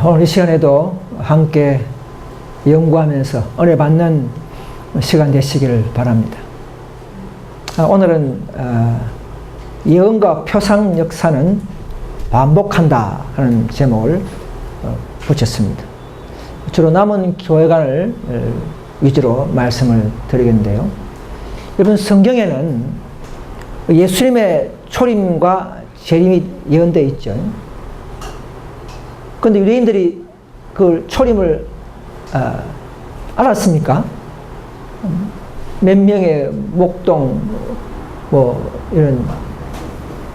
오늘 이 시간에도 함께 연구하면서 은혜 받는 시간 되시기를 바랍니다. 오늘은 예언과 표상 역사는 반복한다 하는 제목을 붙였습니다. 주로 남은 교회관을 위주로 말씀을 드리겠는데요. 여러분, 성경에는 예수님의 초림과 재림이 예언되어 있죠. 그런데 유대인들이 그 초림을 알았습니까? 몇 명의 목동 이런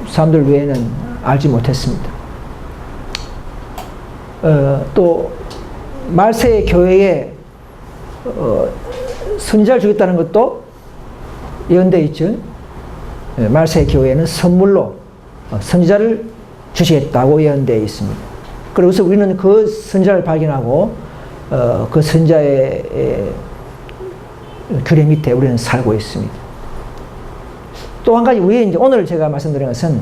사람들 외에는 알지 못했습니다. 또 말세 교회에 선지자를 주겠다는 것도 예언되어 있죠. 말세 교회에는 선물로 선지자를 주시겠다고 예언되어 있습니다. 그래서 우리는 그 선지자를 발견하고 그 선지자의 규례 밑에 우리는 살고 있습니다. 또 한 가지 이제 오늘 제가 말씀드린 것은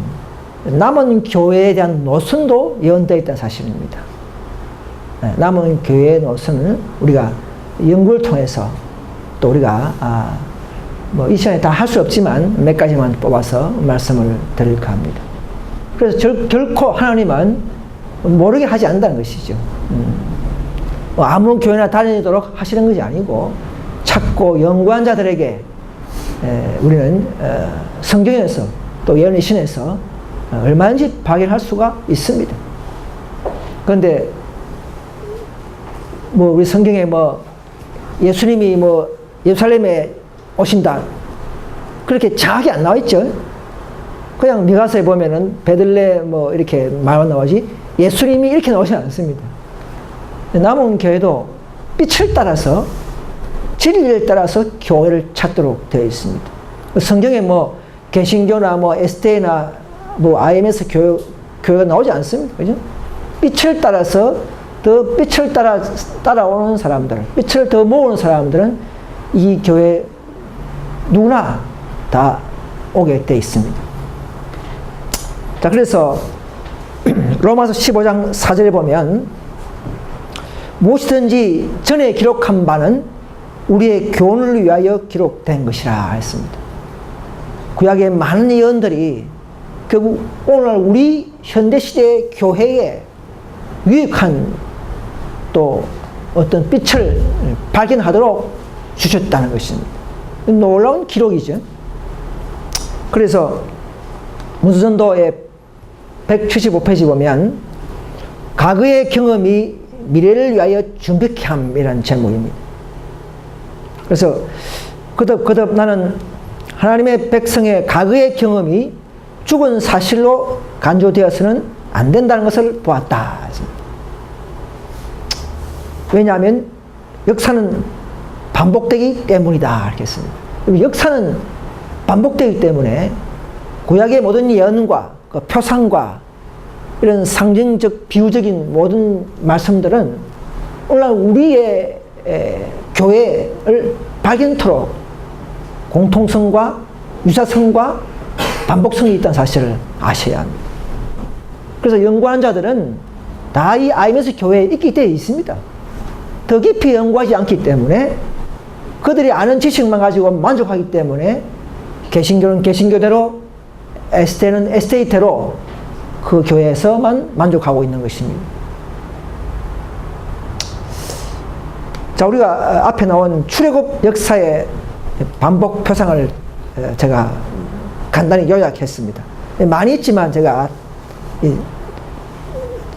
남은 교회에 대한 노선도 예언되어 있다는 사실입니다. 남은 교회의 노선을 우리가 연구를 통해서 또 우리가 이 시간에 다 할 수 없지만 몇 가지만 뽑아서 말씀을 드릴까 합니다. 그래서 결코 하나님은 모르게 하지 않는다는 것이죠. 아무 교회나 다니도록 하시는 것이 아니고 찾고 연구한 자들에게 우리는 성경에서 또 예언의 신에서 얼마든지 발견할 수가 있습니다. 그런데 우리 성경에 예수님이 예루살렘에 오신다 그렇게 정확히 안 나와 있죠. 그냥 미가서에 보면은 베들레 이렇게 말만 나오지 예수님이 이렇게 나오지 않습니다. 남은 교회도 빛을 따라서 진리를 따라서 교회를 찾도록 되어 있습니다. 성경에 개신교나 SD나 IMS 교회가 나오지 않습니다. 그죠? 빛을 따라서 더 빛을 따라오는 사람들, 빛을 더 모으는 사람들은 이 교회 누구나 다 오게 되어 있습니다. 자, 그래서 로마서 15장 4절에 보면 무엇이든지 전에 기록한 바는 우리의 교훈을 위하여 기록된 것이라 했습니다. 구약의 많은 예언들이 결국 오늘 우리 현대시대의 교회에 유익한 또 어떤 빛을 발견하도록 주셨다는 것입니다. 놀라운 기록이죠. 그래서 문수전도의 175페이지 보면 과거의 경험이 미래를 위하여 준비케 함이라는 제목입니다. 그래서 거듭 나는 하나님의 백성의 과거의 경험이 죽은 사실로 간주되어서는 안 된다는 것을 보았다. 왜냐하면 역사는 반복되기 때문이다. 이렇게 했습니다. 역사는 반복되기 때문에 구약의 모든 예언과 그 표상과 이런 상징적 비유적인 모든 말씀들은 오늘날 우리의 교회를 발견토록 공통성과 유사성과 반복성이 있다는 사실을 아셔야 합니다. 그래서 연구하는 자들은 다 이 IMS 교회에 있게 되어 있습니다. 더 깊이 연구하지 않기 때문에 그들이 아는 지식만 가지고 만족하기 때문에 개신교는 개신교대로 SD는 SD대로 그 교회에서만 만족하고 있는 것입니다. 자, 우리가 앞에 나온 출애굽 역사의 반복 표상을 제가 간단히 요약했습니다. 많이 있지만 제가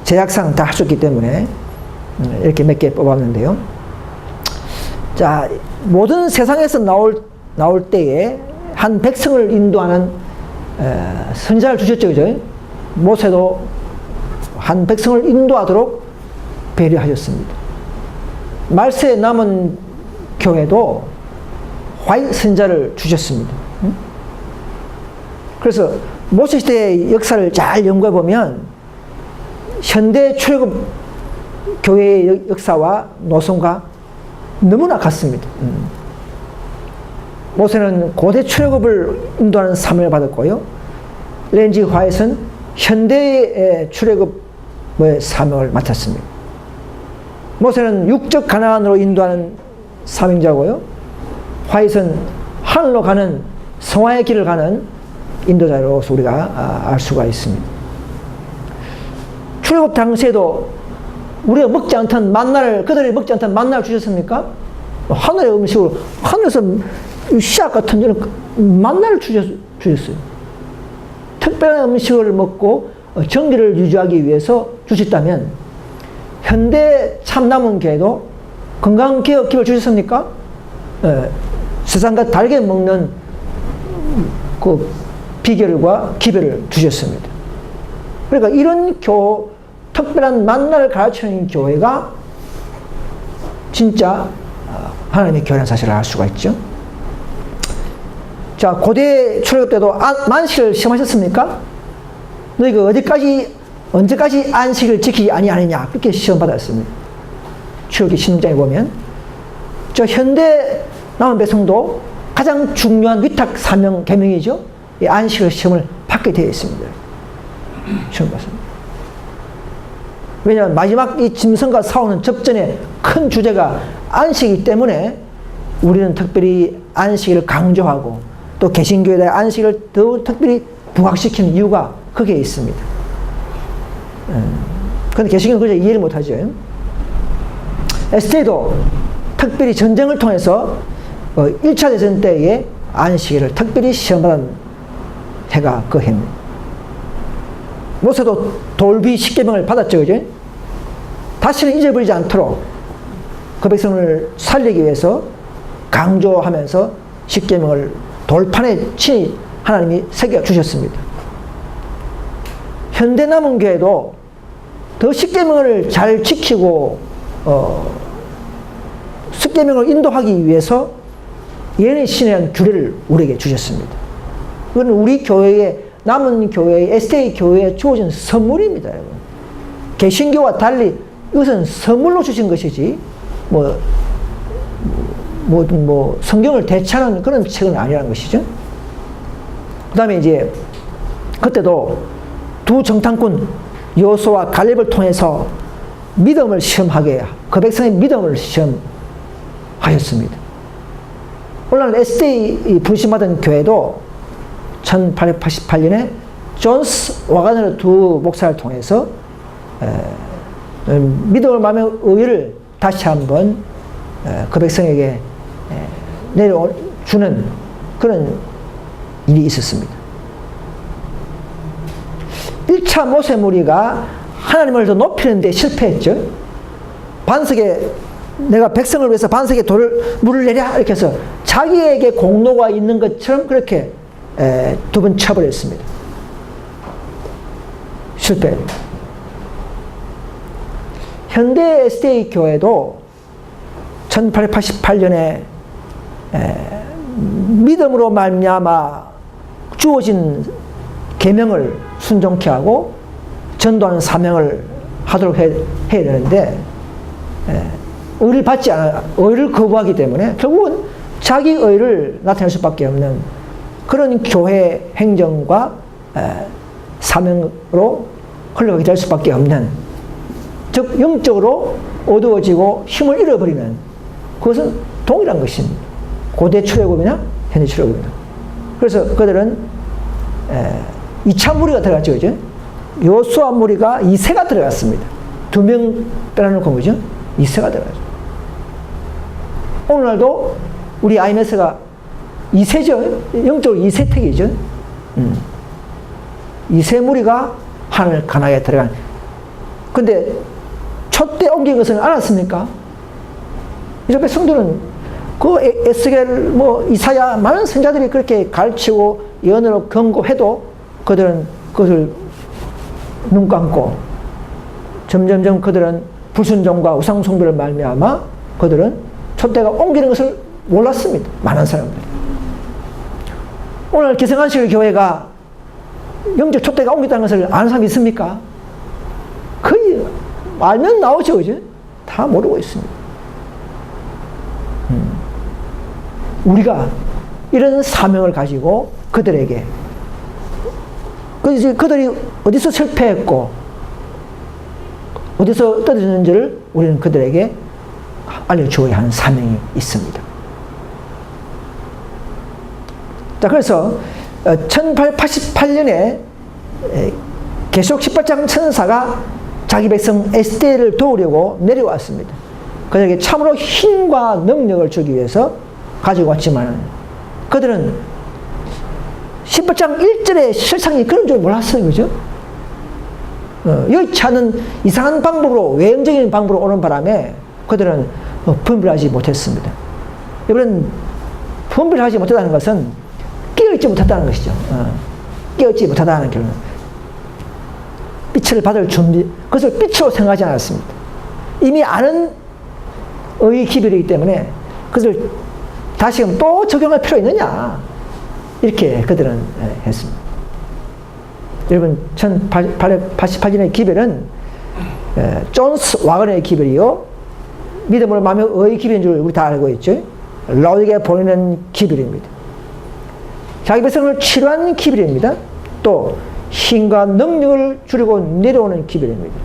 제약상 다 할 수 있기 때문에 이렇게 몇 개 뽑았는데요. 자, 모든 세상에서 나올 때에 한 백성을 인도하는 선지자를 주셨죠, 그죠? 모세도 한 백성을 인도하도록 배려하셨습니다. 말세에 남은 교회도 화이트 선지자를 주셨습니다. 그래서 모세 시대의 역사를 잘 연구해 보면 현대 출애굽 교회의 역사와 노선과 너무나 같습니다. 모세는 고대 출애굽을 인도하는 사명을 받았고요. 렌지 화이트는 현대의 출애굽의 사명을 맡았습니다. 모세는 육적 가나안으로 인도하는 사명자고요. 화이트는 하늘로 가는 성화의 길을 가는 인도자로서 우리가 알 수가 있습니다. 출애굽 당시에도 우리가 먹지 않던 만나를, 그들이 먹지 않던 만나를 주셨습니까? 하늘의 음식으로, 하늘에서 씨앗 같은 이런 만나를 주셨어요. 특별한 음식을 먹고 정기를 유지하기 위해서 주셨다면, 현대 참남원교회도 건강개혁 기를 주셨습니까? 세상과 다르게 먹는 그 비결과 기별을 주셨습니다. 그러니까 이런 특별한 만나를 가르치는 교회가 진짜 하나님의 교회라는 사실을 알 수가 있죠. 자, 고대 출애굽 때도 만식을 시험하셨습니까? 너희가 언제까지 안식을 지키지 아니하느냐, 그렇게 시험받았습니다. 출애굽기 16장에 보면 저 현대 남은 백성도 가장 중요한 위탁 사명 계명이죠. 이 안식을 시험을 받게 되어 있습니다. 시험 받습니다. 왜냐하면 마지막 이 짐승과 싸우는 접전의 큰 주제가 안식이기 때문에 우리는 특별히 안식일을 강조하고 또 개신교회의 안식을 더욱 특별히 부각시키는 이유가 거기에 있습니다. 그런데 개신교는 그저 이해를 못하죠. 에스테도 특별히 전쟁을 통해서 1차 대전 때의 안식일을 특별히 시험받은 해가 그 해입니다. 모세도 돌비 십계명을 받았죠, 그죠? 다시는 잊어버리지 않도록 그 백성을 살리기 위해서 강조하면서 십계명을 돌판에 친히 하나님이 새겨 주셨습니다. 현대 남은 교회도 더 십계명을 잘 지키고 십계명을 인도하기 위해서 예언의 신이라는 규례를 우리에게 주셨습니다. 이건 우리 교회의 남은 교회의 SDA 교회에 주어진 선물입니다, 여러분. 개신교와 달리 이것은 선물로 주신 것이지 성경을 대체하는 그런 책은 아니라는 것이죠. 그 다음에 이제 그때도 두 정탐꾼 여호수아와 갈렙을 통해서 믿음을 시험하게, 그 백성의 믿음을 시험하셨습니다. 오늘날 SDA 부르심받은 교회도 1888년에 존스 와가너르 두 목사를 통해서 믿음을 마음의 의를 다시 한번 그 백성에게 내려주는 그런 일이 있었습니다. 1차 모세 무리가 하나님을 더 높이는 데 실패했죠. 반석에 내가 백성을 위해서 반석에 물을 내랴 이렇게 해서 자기에게 공로가 있는 것처럼 그렇게 두 번 쳐버렸습니다. 실패입니다. 현대 SDA 교회도 1888년에 믿음으로 말미암아 주어진 계명을 순종케 하고 전도하는 사명을 하도록 해야 되는데 의를 받지 않아, 의를 거부하기 때문에 결국은 자기 의를 나타낼 수밖에 없는 그런 교회 행정과 사명으로 흘러가게 될 수밖에 없는, 즉 영적으로 어두워지고 힘을 잃어버리는, 그것은 동일한 것입니다. 고대 출애굽이나 현대 출애굽이나. 그래서 그들은 2차 무리가 들어갔죠, 그죠? 여호수아 무리가 2세가 들어갔습니다. 2명 빼놓고 뭐죠? 2세가 들어갔죠. 오늘날도 우리 IMS가 2세죠. 영적으로 2세택이죠. 2세 무리가 하늘 가나안에 들어간. 근데 촛대 옮긴 것은 알았습니까? 이렇게 성도는 그 에스겔 이사야 많은 선자들이 그렇게 가르치고 예언으로 경고해도 그들은 그것을 눈 감고 점점점 그들은 불순종과 우상숭배를 말미암아 그들은 촛대가 옮기는 것을 몰랐습니다. 많은 사람들이. 오늘 기성안식일 교회가 영적 촛대가 옮겼다는 것을 아는 사람이 있습니까? 거의 알면 나오죠, 그죠? 다 모르고 있습니다. 우리가 이런 사명을 가지고 그들에게 그래서 그들이 어디서 실패했고 어디서 떨어졌는지를 우리는 그들에게 알려주어야 하는 사명이 있습니다. 자, 그래서 1888년에 계시록 18장 천사가 자기 백성 에스대를 도우려고 내려왔습니다. 그들에게 참으로 힘과 능력을 주기 위해서 가지고 왔지만 그들은 18장 1절의 실상이 그런 줄 몰랐어요. 그죠? 여의치 않은 이상한 방법으로, 외형적인 방법으로 오는 바람에 그들은 분별하지 못했습니다. 여러분, 분별하지 못했다는 것은 깨어있지 못했다는 것이죠. 깨어있지 못하다는 결론. 빛을 받을 준비, 그것을 빛으로 생각하지 않았습니다. 이미 아는 의의 기별이기 때문에 그것을 다시금 또 적용할 필요 있느냐, 이렇게 그들은 했습니다. 여러분, 1888년의 기별은 존스 와거너의 기별이요, 믿음으로 마음의 의의 기별인 줄 우리 다 알고 있죠. 로딕에 보내는 기별입니다. 자기 백성을 치료하는 기별입니다. 또 힘과 능력을 주려고 내려오는 기별입니다.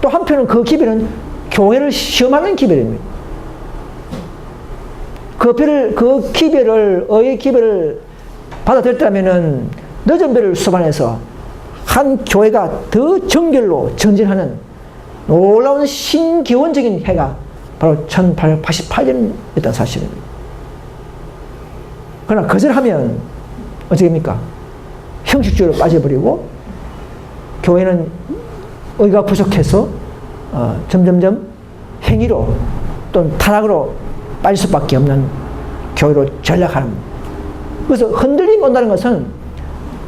또 한편은 그 기별은 교회를 시험하는 기별입니다. 그 기별을, 의의 기별을 받아들였다면은 늦은 배를 수반해서 한 교회가 더 정결로 전진하는 놀라운 신기원적인 해가 바로 1888년이었던 사실입니다. 그러나 거절하면 어떻게 됩니까? 형식주의로 빠져버리고 교회는 의가 부족해서 점점점 행위로 또는 타락으로 빠질 수밖에 없는 교회로 전락하는. 그래서 흔들림이 온다는 것은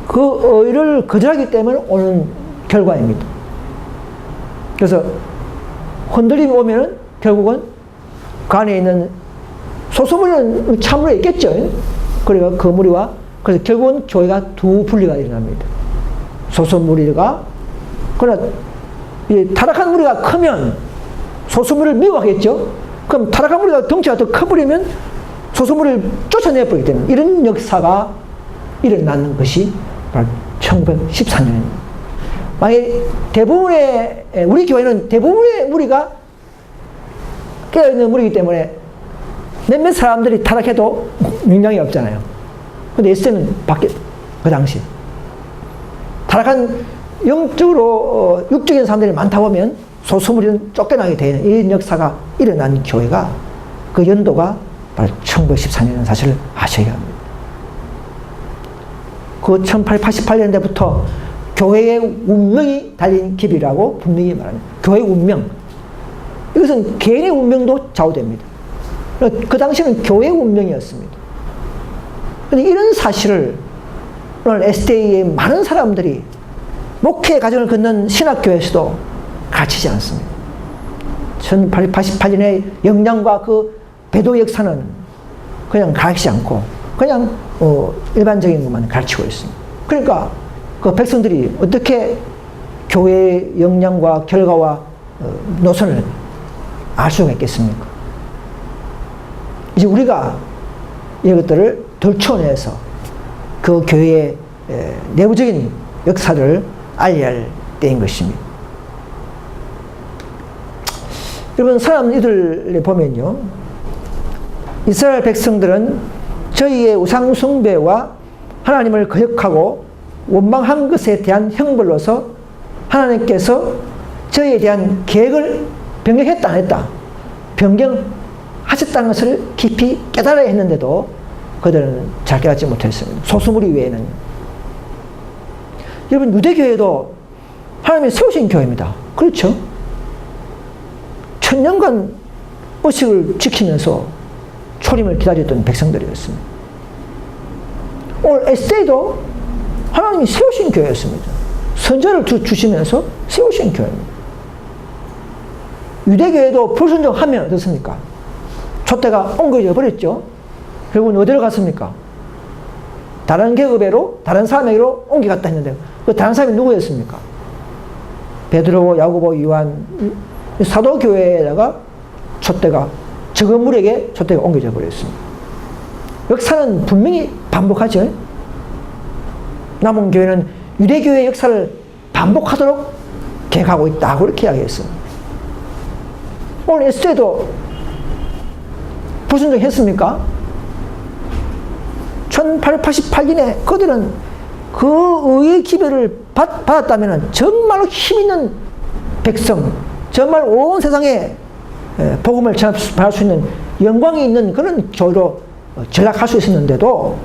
그 의를 거절하기 때문에 오는 결과입니다. 그래서 흔들림이 오면 결국은 그 안에 있는 소수무리는 참으로 있겠죠. 그러니까 그 무리와, 그래서 결국은 교회가 두 분리가 일어납니다. 소수무리가, 그러나 타락한 무리가 크면 소수무리를 미워하겠죠. 그럼 타락한 무리가 덩치가 더 커버리면 소수무리를 쫓아내버리기 때문에 이런 역사가 일어나는 것이 바로 1914년입니다. 만약에 대부분의, 우리 교회는 대부분의 무리가 깨어있는 무리이기 때문에 몇몇 사람들이 타락해도 영향이 없잖아요. 근데 에스더는 밖에, 그 당시 타락한 영적으로 육적인 사람들이 많다 보면 소수무리는 쫓겨나게 되는 이런 역사가 일어난 교회가, 그 연도가 바로 1914년 사실을 아셔야 합니다. 그 1888년대부터 교회의 운명이 달린 기별이라고 분명히 말합니다. 교회의 운명. 이것은 개인의 운명도 좌우됩니다. 그 당시는 교회의 운명이었습니다. 그런데 이런 사실을 오늘 SDA의 많은 사람들이 목회의 과정을 걷는 신학교에서도 가르치지 않습니다. 1888년의 영향과 그 배도 역사는 그냥 가르치지 않고 그냥 일반적인 것만 가르치고 있습니다. 그러니까 그 백성들이 어떻게 교회의 역량과 결과와 노선을 알 수가 있겠습니까? 이제 우리가 이것들을 들춰내서 그 교회의 내부적인 역사를 알려야 할 때인 것입니다. 여러분, 사람들을 보면요, 이스라엘 백성들은 저희의 우상 숭배와 하나님을 거역하고 원망한 것에 대한 형벌로서 하나님께서 저희에 대한 계획을 변경했다 안 했다, 변경하셨다는 것을 깊이 깨달아야 했는데도 그들은 잘 깨닫지 못했습니다. 소수무리 외에는. 여러분, 유대교회도 하나님이 세우신 교회입니다. 그렇죠? 천년간 의식을 지키면서 초림을 기다렸던 백성들이었습니다. 오늘 SDA도 하나님이 세우신 교회였습니다. 선자를 주시면서 세우신 교회입니다. 유대교회도 불순종하면 어떻습니까? 촛대가 옮겨져 버렸죠. 결국은 어디로 갔습니까? 다른 계급으로, 다른 사람에게로 옮겨갔다 했는데 그 다른 사람이 누구였습니까? 베드로, 야고보, 요한, 사도교회에다가 촛대가, 적은 물에게 촛대가 옮겨져 버렸습니다. 역사는 분명히 반복하죠. 남은 교회는 유대교회 역사를 반복하도록 계획하고 있다고 이렇게 이야기했어요. 오늘 에스테도 불순종 했습니까? 1888년에 그들은 그 의의 기별을 받았다면 정말로 힘있는 백성, 정말 온 세상에 복음을 전할 수 있는 영광이 있는 그런 교회로 전락할 수 있었는데도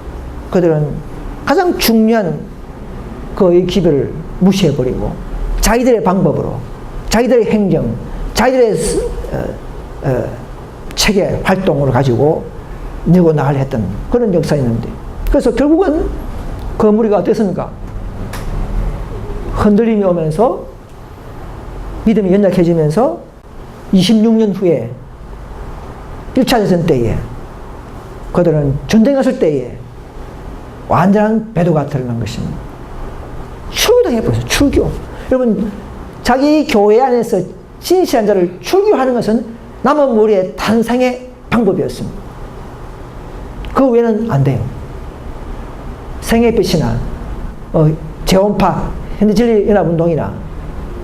그들은 가장 중요한 그 의의 기별을 무시해버리고 자기들의 방법으로, 자기들의 행정, 자기들의 체계 활동을 가지고 밀고 나가려 했던 그런 역사였는데, 그래서 결국은 그 무리가 어땠습니까? 흔들림이 오면서 믿음이 연약해지면서 26년 후에 1차 대전 때에 그들은 전쟁했을 때에 완전한 배도가 드러난 것입니다. 출교당해버렸어요. 출교. 여러분, 자기 교회 안에서 진실한 자를 출교하는 것은 남은 무리의 탄생의 방법이었습니다. 그 외에는 안 돼요. 생애빛이나 재원파, 현대진리연합운동이나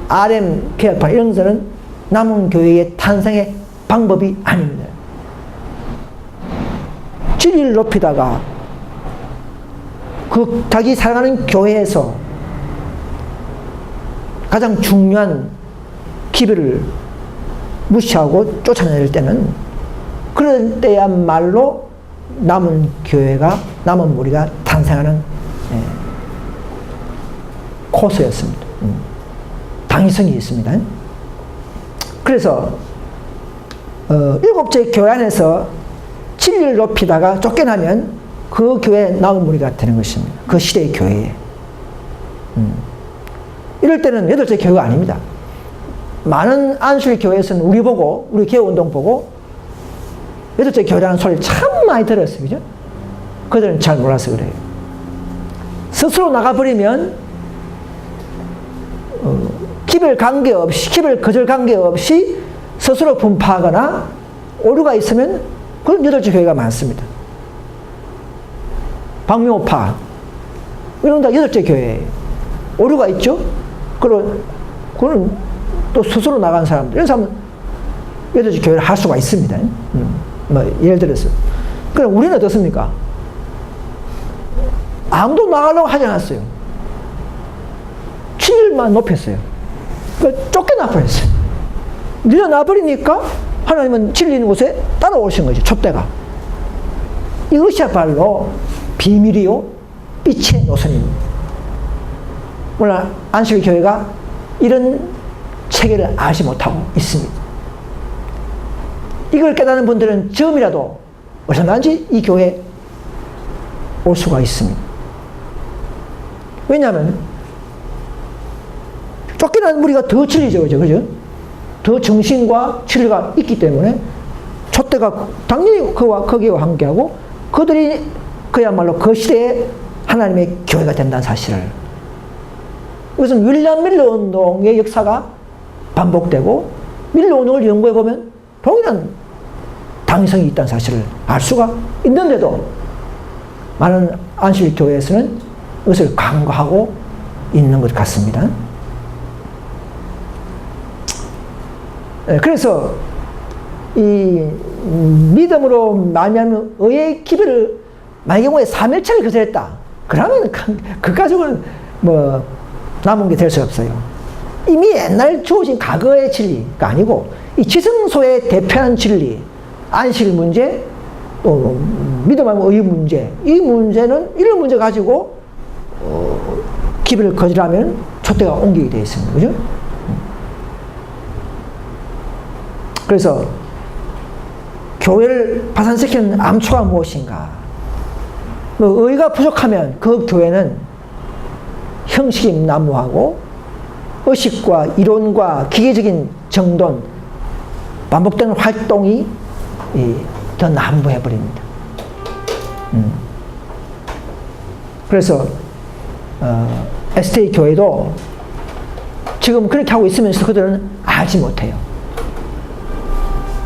RM 개혁파 이런 것은 남은 교회의 탄생의 방법이 아닙니다. 진리를 높이다가 그 자기 사랑하는 교회에서 가장 중요한 기별을 무시하고 쫓아낼 때는, 그럴 때야말로 남은 교회가, 남은 무리가 탄생하는 코스였습니다. 당위성이 있습니다. 그래서 일곱째 교회 안에서 진리를 높이다가 쫓겨나면 그 교회에 남은 무리가 되는 것입니다. 그 시대의 교회에. 이럴 때는 여덟째 교회가 아닙니다. 많은 안수리 교회에서는 우리 보고, 우리 개혁운동 보고 여덟째 교회라는 소리를 참 많이 들었어요. 그죠? 그들은 잘 몰라서 그래요. 스스로 나가버리면 기별 관계없이, 기별 거절 관계없이 스스로 분파하거나 오류가 있으면 그런 여덟째 교회가 많습니다. 박명호파 이런 다 여덟째 교회예요. 오류가 있죠? 그건 또 스스로 나간 사람들, 이런 사람은 여덟째 교회를 할 수가 있습니다. 예를 들어서. 그럼 우리는 어떻습니까? 아무도 나가려고 하지 않았어요. 진리만 높였어요. 쫓겨나 버렸어요. 밀려나 버리니까 하나님은 진리 있는 곳에 따라오신 거죠. 촛대가. 이것이야말로 비밀이요 빛의 노선입니다. 오늘 안식일 교회가 이런 체계를 알지 못하고 있습니다. 이걸 깨닫는 분들은 지금이라도 얼마든지 이 교회에 올 수가 있습니다. 왜냐하면 쫓겨난 무리가 더 진리적이죠. 그죠? 더 정신과 진리가 있기 때문에 촛대가 당연히 거기와 함께하고 그들이 그야말로 그 시대에 하나님의 교회가 된다는 사실을, 이것은 윌리엄 밀러 운동의 역사가 반복되고 밀러 운동을 연구해보면 동일한 당위성이 있다는 사실을 알 수가 있는데도 많은 안식일 교회에서는 이것을 간과하고 있는 것 같습니다. 그래서 이 믿음으로 말미암은 의의 기별을 만약 경우에 3일차를 거절했다. 그러면 그 가족은 뭐 남은 게 될 수 없어요. 이미 옛날 주어진 과거의 진리가 아니고 이 지성소의 대표하는 진리, 안식일 문제, 또 믿음하면 의의 문제, 이 문제는 이런 문제 가지고 기별을 거절하면 촛대가 옮기게 되어 있습니다. 그죠? 그래서 교회를 파산시키는 암초가 무엇인가? 뭐 의가 부족하면 그 교회는 형식이 난무하고 의식과 이론과 기계적인 정돈, 반복되는 활동이 더 난무해버립니다. 그래서 STA 교회도 지금 그렇게 하고 있으면서 그들은 알지 못해요.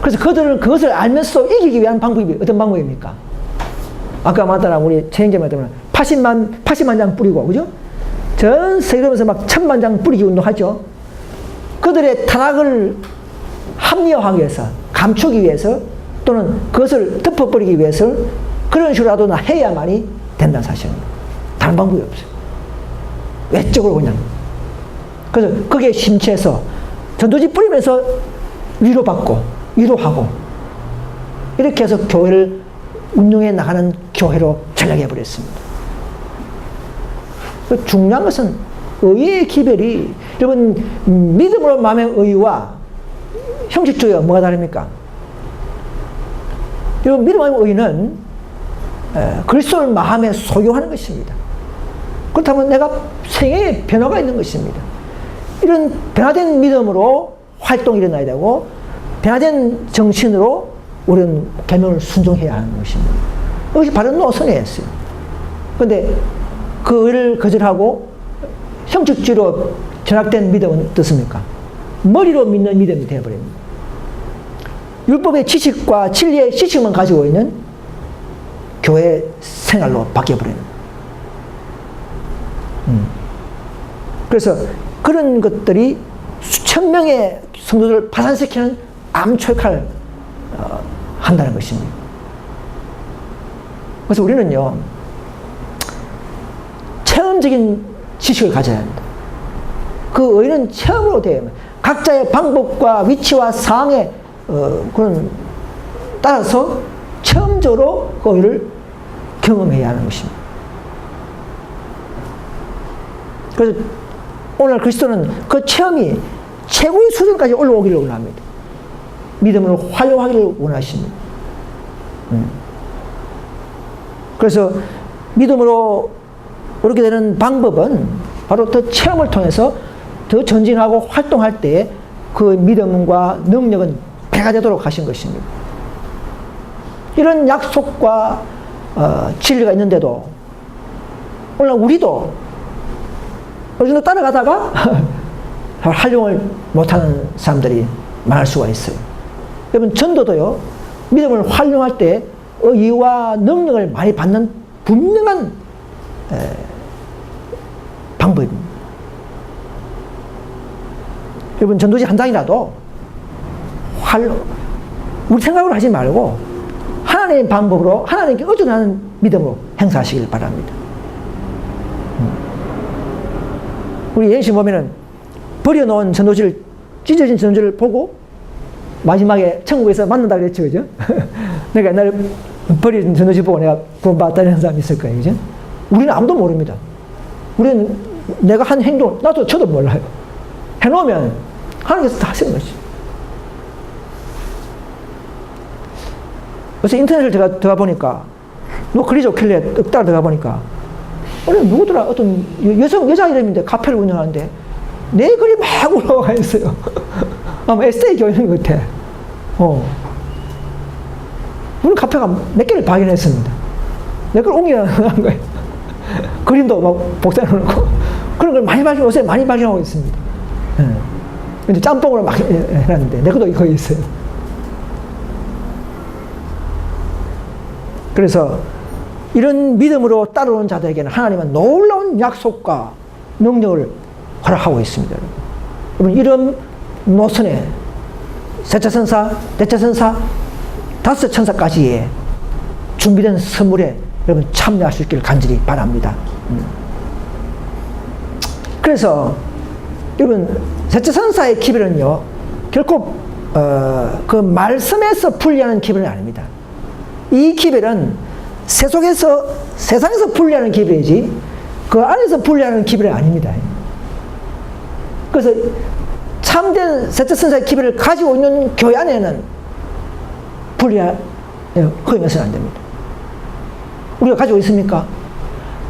그래서 그들은 그것을 알면서 이기기 위한 방법이 어떤 방법입니까? 아까 말했던 우리 최영재 말했던 80만 장 뿌리고, 그죠? 전 세계에서 막 천만장 뿌리기 운동하죠. 그들의 타락을 합리화하기 위해서, 감추기 위해서, 또는 그것을 덮어버리기 위해서 그런 식으로라도 해야만이 된다는 사실입니다. 다른 방법이 없어요. 외적으로 그냥. 그래서 거기에 심취해서 전도지 뿌리면서 위로받고, 위로하고, 이렇게 해서 교회를 운영해 나가는 교회로 전락해버렸습니다. 중요한 것은 의의 기별이, 여러분, 믿음으로 마음의 의와 형식주의가 뭐가 다릅니까? 여러분, 믿음의 의는 그리스도를 마음에 소유하는 것입니다. 그렇다면 내가 생애에 변화가 있는 것입니다. 이런 변화된 믿음으로 활동이 일어나야 되고, 변화된 정신으로 우리는 계명을 순종해야 하는 것입니다. 이것이 바른 노선이었어요. 그런데 그 의를 거절하고 형식주의로 전락된 믿음은 어떻습니까? 머리로 믿는 믿음이 되어버립니다. 율법의 지식과 진리의 지식만 가지고 있는 교회 생활로 바뀌어버립니다. 그래서 그런 것들이 수천 명의 성도들을 파산시키는 암초 역할을 한다는 것입니다. 그래서 우리는요, 체험적인 지식을 가져야 합니다. 그 의는 체험으로 되어야 합니다. 각자의 방법과 위치와 상황에 그런 따라서 체험적으로 그 의를 경험해야 하는 것입니다. 그래서 오늘 그리스도는 그 체험이 최고의 수준까지 올라오기를 원합니다. 믿음으로 활용하기를 원하십니다. 그래서 믿음으로 그렇게 되는 방법은 바로 더 체험을 통해서 더 전진하고 활동할 때 그 믿음과 능력은 배가 되도록 하신 것입니다. 이런 약속과 진리가 있는데도 오늘 우리도 어느 정도 따라가다가 활용을 못하는 사람들이 많을 수가 있어요. 여러분, 전도도요, 믿음을 활용할 때 의와 능력을 많이 받는 분명한 방법입니다. 여러분, 전도지 한 장이라도 우리 생각으로 하지 말고 하나님의 방법으로, 하나님께 의존하는 믿음으로 행사하시길 바랍니다. 우리 예시 보면은 버려놓은 전도지를, 찢어진 전도지를 보고 마지막에 천국에서 만난다 그랬죠, 그죠? 내가 옛날에 버려진 전도지 보고 내가 구원받았다는 사람이 있을 거예요, 그죠? 우리는 아무도 모릅니다. 우리는 내가 한 행동, 저도 몰라요. 해놓으면 하나님께서 다 하시는 거지. 그래서 인터넷을 들어가 보니까, 뭐 그리 좋길래 딱 들어가 보니까, 누구더라? 어떤 여자 이름인데 카페를 운영하는데, 내 글이 막 올라와 있어요. 아마 에세이 교회인 것 같아. 우리 카페가 몇 개를 발견했습니다. 내 걸 옮겨놓은 거예요. 그림도 막 복사해놓고. 그런 걸 많이 요새 많이 발견하고 있습니다. 근데 짬뽕으로 막 해놨는데, 내 것도 거기 있어요. 그래서 이런 믿음으로 따라오는 자들에게는 하나님은 놀라운 약속과 능력을 허락하고 있습니다. 여러분, 이런 노선에 셋째 천사, 넷째 천사, 다섯 천사까지의 준비된 선물에 여러분 참여할 수 있기를 간절히 바랍니다. 그래서 여러분, 셋째 천사의 기별은요, 결코 그 말씀에서 분리하는 기별은 아닙니다. 이 기별은 세상에서 분리하는 기별이지 그 안에서 분리하는 기별이 아닙니다. 그래서 참된 셋째 천사의 기별을 가지고 있는 교회 안에는 허용해서는 안 됩니다. 우리가 가지고 있습니까?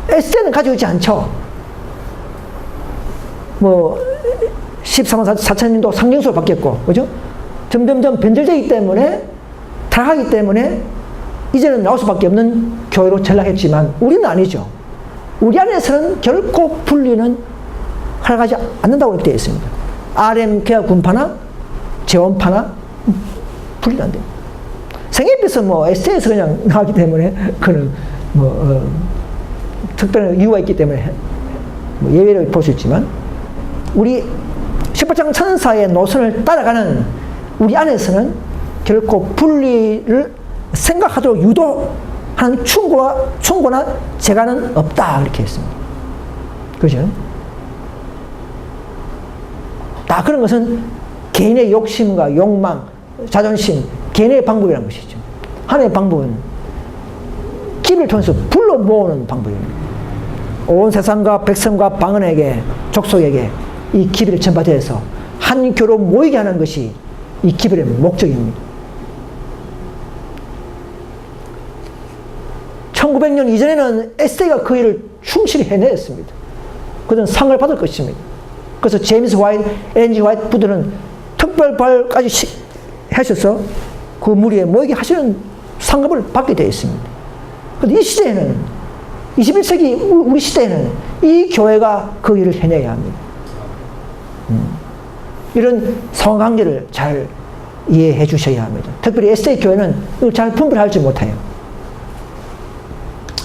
에스테는 가지고 있지 않죠. 뭐 13만 4천년도 상징수로 바뀌었고, 그죠? 점점점 변절되기 때문에, 타락하기 때문에 이제는 나올 수밖에 없는 교회로 전락했지만 우리는 아니죠. 우리 안에서는 결코 분리는 허락하지 않는다고 되어 있습니다. RM 계약 분파나 재원파나 분리는 안 됩니다. 생애비서 뭐 에세이에서 그냥 나왔기 때문에 그는 뭐 특별한 이유가 있기 때문에 뭐 예외로 볼 수 있지만 우리 18장 천사의 노선을 따라가는 우리 안에서는 결코 분리를 생각하도록 유도하는 충고나 재간은 없다 이렇게 했습니다. 그죠? 다 그런 것은 개인의 욕심과 욕망, 자존심, 개인의 방법이라는 것이죠. 하나님의 방법은 기를 통해서 불러 모으는 방법입니다. 온 세상과 백성과 방언에게, 족속에게 이 기별을 전파되어서 한 교로 모이게 하는 것이 이 기별의 목적입니다. 1900년 이전에는 에스테가 그 일을 충실히 해냈습니다. 그들은 상을 받을 것입니다. 그래서 제임스 화이트, 엘렌지 화이트 부들은 특별발까지 하셔서 그 무리에 모이게 하시는 상급을 받게 되어 있습니다. 그런데 이 시대에는 21세기 우리 시대에는 이 교회가 그 일을 해내야 합니다. 이런 상관관계를 잘 이해해 주셔야 합니다. 특별히 에스테 교회는 이걸 잘 분별하지 못해요.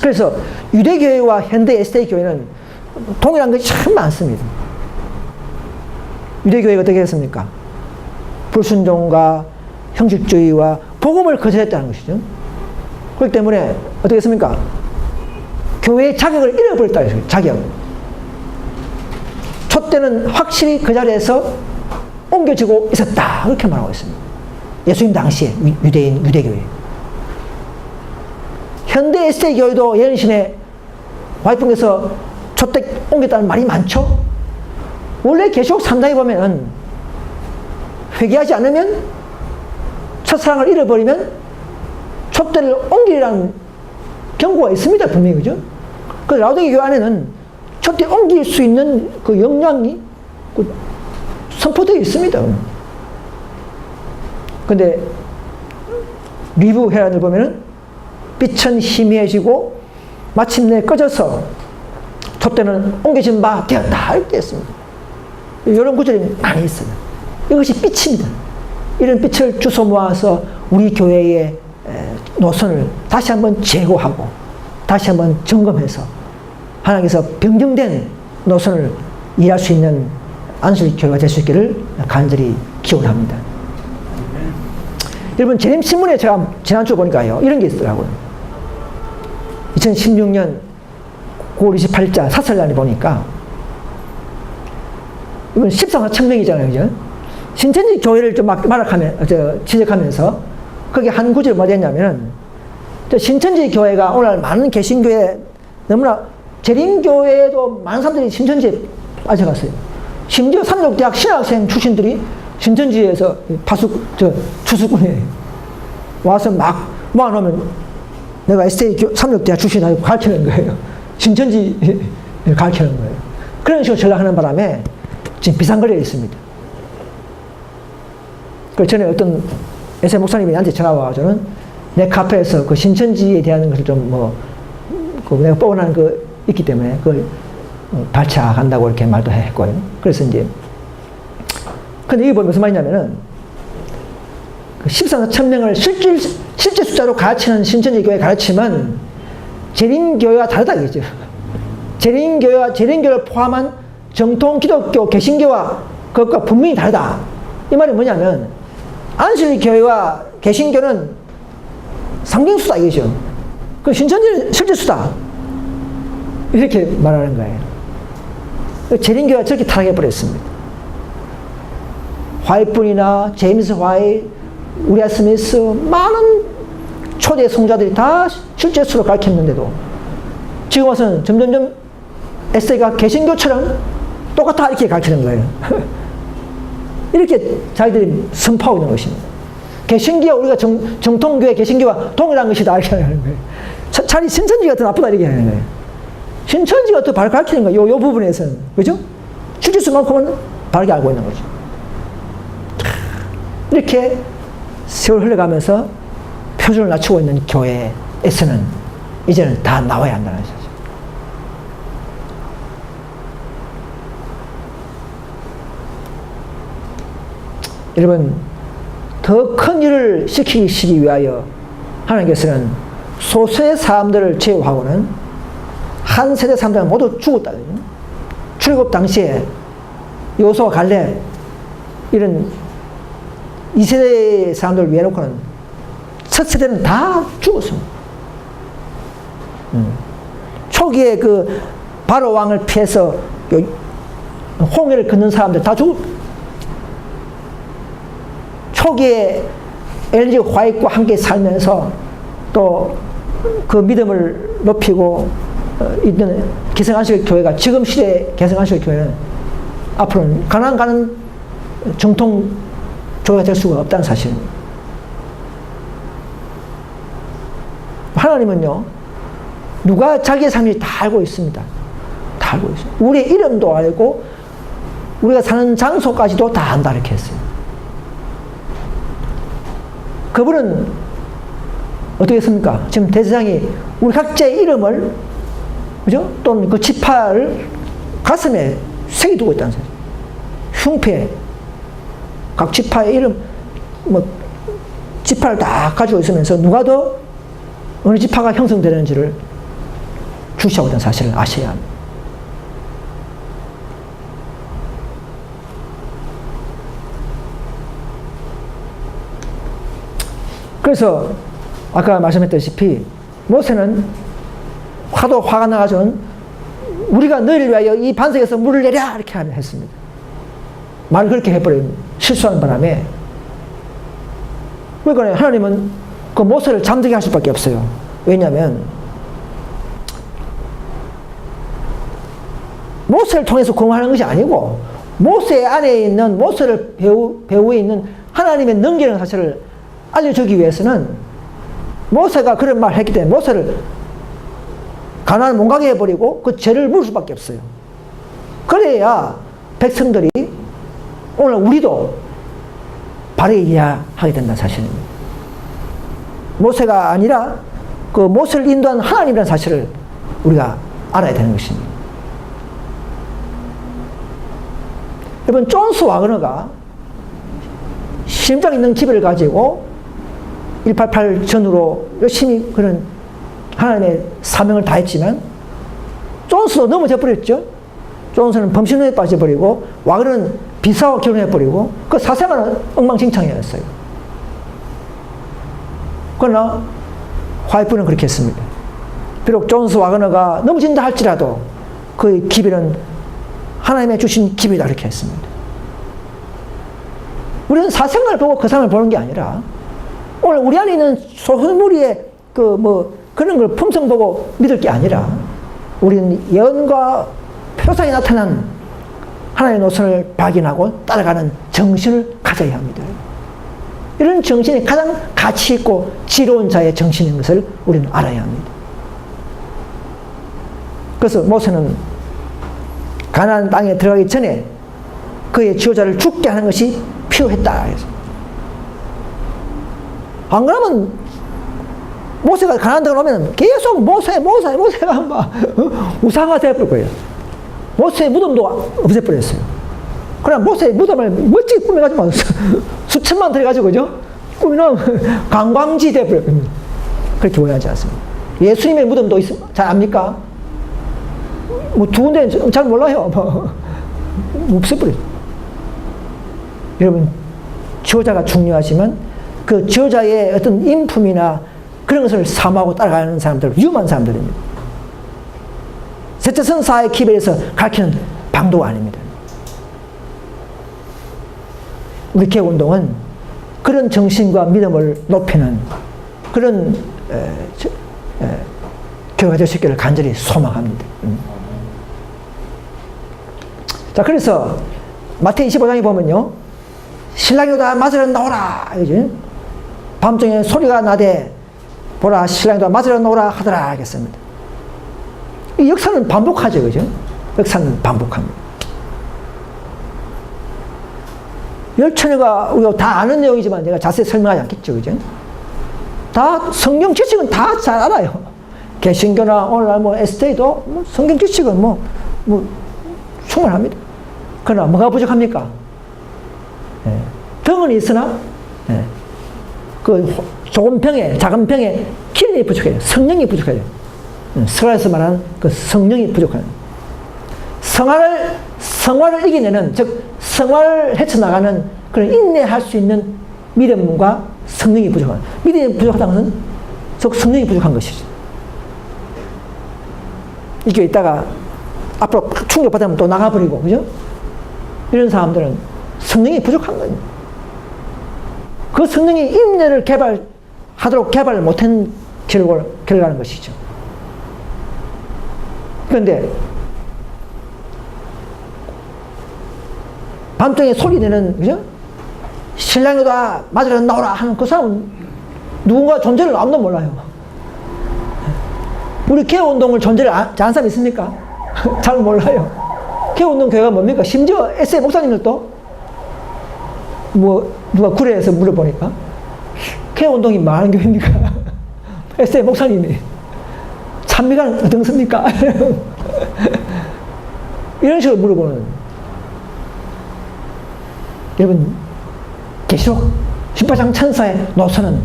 그래서 유대교회와 현대 에스테 교회는 동일한 것이 참 많습니다. 유대교회가 어떻게 했습니까? 불순종과 형식주의와 복음을 거절했다는 것이죠. 그렇기 때문에 어떻게 했습니까? 교회의 자격을 잃어버렸다는 것이죠. 자격. 촛대는 확실히 그 자리에서 옮겨지고 있었다. 그렇게 말하고 있습니다. 예수님 당시에 유대교회. 현대 에스테 교회도 예언신의 와이프께서 촛대 옮겼다는 말이 많죠. 원래 계시록 3장에 보면 회개하지 않으면 첫사랑을 잃어버리면 촛대를 옮기라는 경고가 있습니다. 분명히. 그죠? 그 라오디게 교회 안에는 촛대 옮길 수 있는 그 역량이 선포되어 있습니다. 근데 리뷰 해란을 보면은 빛은 희미해지고 마침내 꺼져서 촛대는 옮겨진 바 되었다 이렇게 했습니다. 이런 구절이 많이 있어요. 이것이 빛입니다. 이런 빛을 주워 모아서 우리 교회의 노선을 다시 한번 재고하고 다시 한번 점검해서 하나님께서 변경된 노선을 일할 수 있는 안수리 교회가 될 수 있기를 간절히 기원합니다. 여러분 재림신문에 제가 지난주 보니까요 이런 게 있더라고요. 2016년 9월 28일자 사설란에 보니까 이건 14,000명이잖아요. 그죠? 신천지 교회를 좀 지적하면서 거기 한 구절이 뭐가 됐냐면은 신천지 교회가 오늘 많은 개신교회 너무나 재림교회에도 많은 사람들이 신천지에 빠져갔어요. 심지어 삼육대학 신학생 출신들이 신천지에서 주수꾼에 와서 막 모아놓으면 내가 STA 삼육대학 출신이라고 가르치는 거예요. 신천지를 가르치는 거예요. 그런 식으로 전락하는 바람에 지금 비상거리에 있습니다. 그래서 전에 어떤 에세 목사님이 나한테 전화와서는 내 카페에서 그 신천지에 대한 것을 좀 내가 뻔한 거 있기 때문에 그걸 발차간다고 이렇게 말도 했거든요. 그래서 이제 근데 이게 무슨 말이냐면은 그 14,000명을 실제 숫자로 가르치는 신천지 교회 가르치면 재림교회와 다르다 이거죠. 재림교회를 포함한 정통 기독교 개신교와 그것과 분명히 다르다. 이 말이 뭐냐면 안식일 교회와 개신교는 상징수다 이거죠. 그 신천지는 실제 수다. 이렇게 말하는 거예요. 재림교회가 저렇게 타락해버렸습니다. 화이트뿐이나 제임스 화이트, 우리아 스미스 많은 초대 성자들이 다 실제 수로 가르쳤는데도 지금 와서는 점점점 에세이가 개신교처럼 똑같아 이렇게 가르치는 거예요. 이렇게 자기들이 선포하고 있는 것입니다. 개신교와 우리가 정통교회 개신교와 동일한 것이다 이렇게 하는 거예요. 차라리 신천지가 더 나쁘다 이렇게 하는 거예요. 신천지가 더 바르게 가르치는 거예요. 요 부분에서는. 그죠? 실제수만큼은 바르게 알고 있는 거죠. 이렇게 세월 흘러가면서 표준을 낮추고 있는 교회에서는 이제는 다 나와야 한다는 거죠. 여러분, 더 큰 일을 시키기 위하여 하나님께서는 소수의 사람들을 제외하고는 한 세대 사람들은 모두 죽었다. 출애굽 당시에 여호수아 갈렙 이런 2세대 사람들을 위해 놓고는 첫 세대는 다 죽었습니다. 초기에 그 바로 왕을 피해서 홍해를 걷는 사람들 다 죽었. 초기에 엘리 화이트와 함께 살면서 또 그 믿음을 높이고 있는 개성안식 교회가 지금 시대 개성안식 교회는 앞으로는 가난 가는 정통 교회가 될 수가 없다는 사실입니다. 하나님은요, 누가 자기의 삶인지 다 알고 있습니다. 다 알고 있어요. 우리의 이름도 알고 우리가 사는 장소까지도 다 안다 이렇게 했어요. 그분은 어떻게 했습니까? 지금 대제사장이 우리 각자의 이름을, 그죠? 또는 그 지파를 가슴에 새겨두고 있다는 사실. 흉패, 각 지파의 이름, 지파를 다 가지고 있으면서 누가 더 어느 지파가 형성되는지를 주시하고 있다는 사실을 아셔야 합니다. 그래서 아까 말씀했다시피 모세는 화가 나가지고 우리가 너희를 위하여 이 반석에서 물을 내랴 이렇게 했습니다. 말을 그렇게 해버린 실수하는 바람에 그러니까 하나님은 그 모세를 잠들게 할 수밖에 없어요. 왜냐하면 모세를 통해서 공부하는 것이 아니고 모세 안에 있는 모세를 배후에 있는 하나님의 능력이라는 사실을 알려주기 위해서는 모세가 그런 말을 했기 때문에 모세를 가나안 못 가게 해버리고 그 죄를 물을 수밖에 없어요. 그래야 백성들이 오늘 우리도 바르게 이해하게 된다는 사실입니다. 모세가 아니라 그 모세를 인도한 하나님이라는 사실을 우리가 알아야 되는 것입니다. 여러분, 존스 와그너가 심장 있는 기별을 가지고 188 전후로 열심히 그런 하나님의 사명을 다했지만 존스도 넘어져 버렸죠. 존스는 범신론에 빠져버리고 와그너는 비사와 결혼해버리고 그 사생활은 엉망진창이었어요. 그러나 화이트는 그렇게 했습니다. 비록 존스 와그너가 넘어진다 할지라도 그의 기별은 하나님의 주신 기별이다 이렇게 했습니다. 우리는 사생활을 보고 그 사람을 보는 게 아니라 오늘 우리 안에 있는 소수무리의 그런 걸 품성 보고 믿을 게 아니라 우리는 예언과 표상에 나타난 하나님의 노선을 발견하고 따라가는 정신을 가져야 합니다. 이런 정신이 가장 가치 있고 지혜로운 자의 정신인 것을 우리는 알아야 합니다. 그래서 모세는 가나안 땅에 들어가기 전에 그의 지도자를 죽게 하는 것이 필요했다. 안 그러면 모세가 가나안 땅에 오면 계속 모세가 막 우상화 되어버릴 거예요. 모세의 무덤도 없애버렸어요. 그러나 모세의 무덤을 멋지게 꾸며가지고 수천만 들어가지고 그죠? 꾸미는 관광지 되어버려요. 그렇게 원하지 않습니다. 예수님의 무덤도 잘 압니까? 두 군데 잘 몰라요. 없애버려요. 여러분, 지도자가 중요하지만 그 지도자의 어떤 인품이나 그런 것을 사모하고 따라가는 사람들, 위험한 사람들입니다. 세체선사의 기별에서 가르치는 방도가 아닙니다. 우리 개운동은 그런 정신과 믿음을 높이는 그런 교회가 될 수 있기를 간절히 소망합니다. 자, 그래서 마태복음 25장에 보면요, 신랑이 오다 맞으러 나오라, 그지? 밤중에 소리가 나되 보라, 신랑이 오다 맞으러 나오라 하더라 하겠습니다. 이 역사는 반복하죠, 그죠? 역사는 반복합니다. 열처녀가 우리가 다 아는 내용이지만 제가 자세히 설명하지 않겠죠, 그죠? 다 성경 지식은 다 잘 알아요. 개신교나 오늘날 에스테이도 성경 지식은 충분합니다. 그러나 뭐가 부족합니까? 병은 있으나 그 좋은 병에, 작은 병에 기름이 부족해요. 성령이 부족해요. 스가랴에서 말하는 그 성령이 부족해요. 성화를 이겨내는, 즉 성화를 헤쳐나가는 그런 인내할 수 있는 믿음과 성령이 부족한, 믿음이 부족하다는 것은 즉 성령이 부족한 것이죠. 이 교회 있다가 앞으로 충격받으면 또 나가버리고, 그죠? 이런 사람들은 성령이 부족한 거예요. 그 성령이 인내를 개발하도록 개발을 못한 결과는 것이죠. 그런데 밤중에 소리 내는, 그죠? 신랑이다, 맞으러 나오라 하는 그 사람은 누군가 존재를 아무도 몰라요. 우리 개운동을 존재를 아는 사람 있습니까? 잘 몰라요. 개운동 교회가 뭡니까? 심지어 SA 목사님들도 누가 구례에서 물어보니까 개운동이 뭐 하는 교회입니까? SA 목사님이 찬미가 어떻습니까? 이런 식으로 물어보는. 여러분, 계시록 18장 천사의 노선은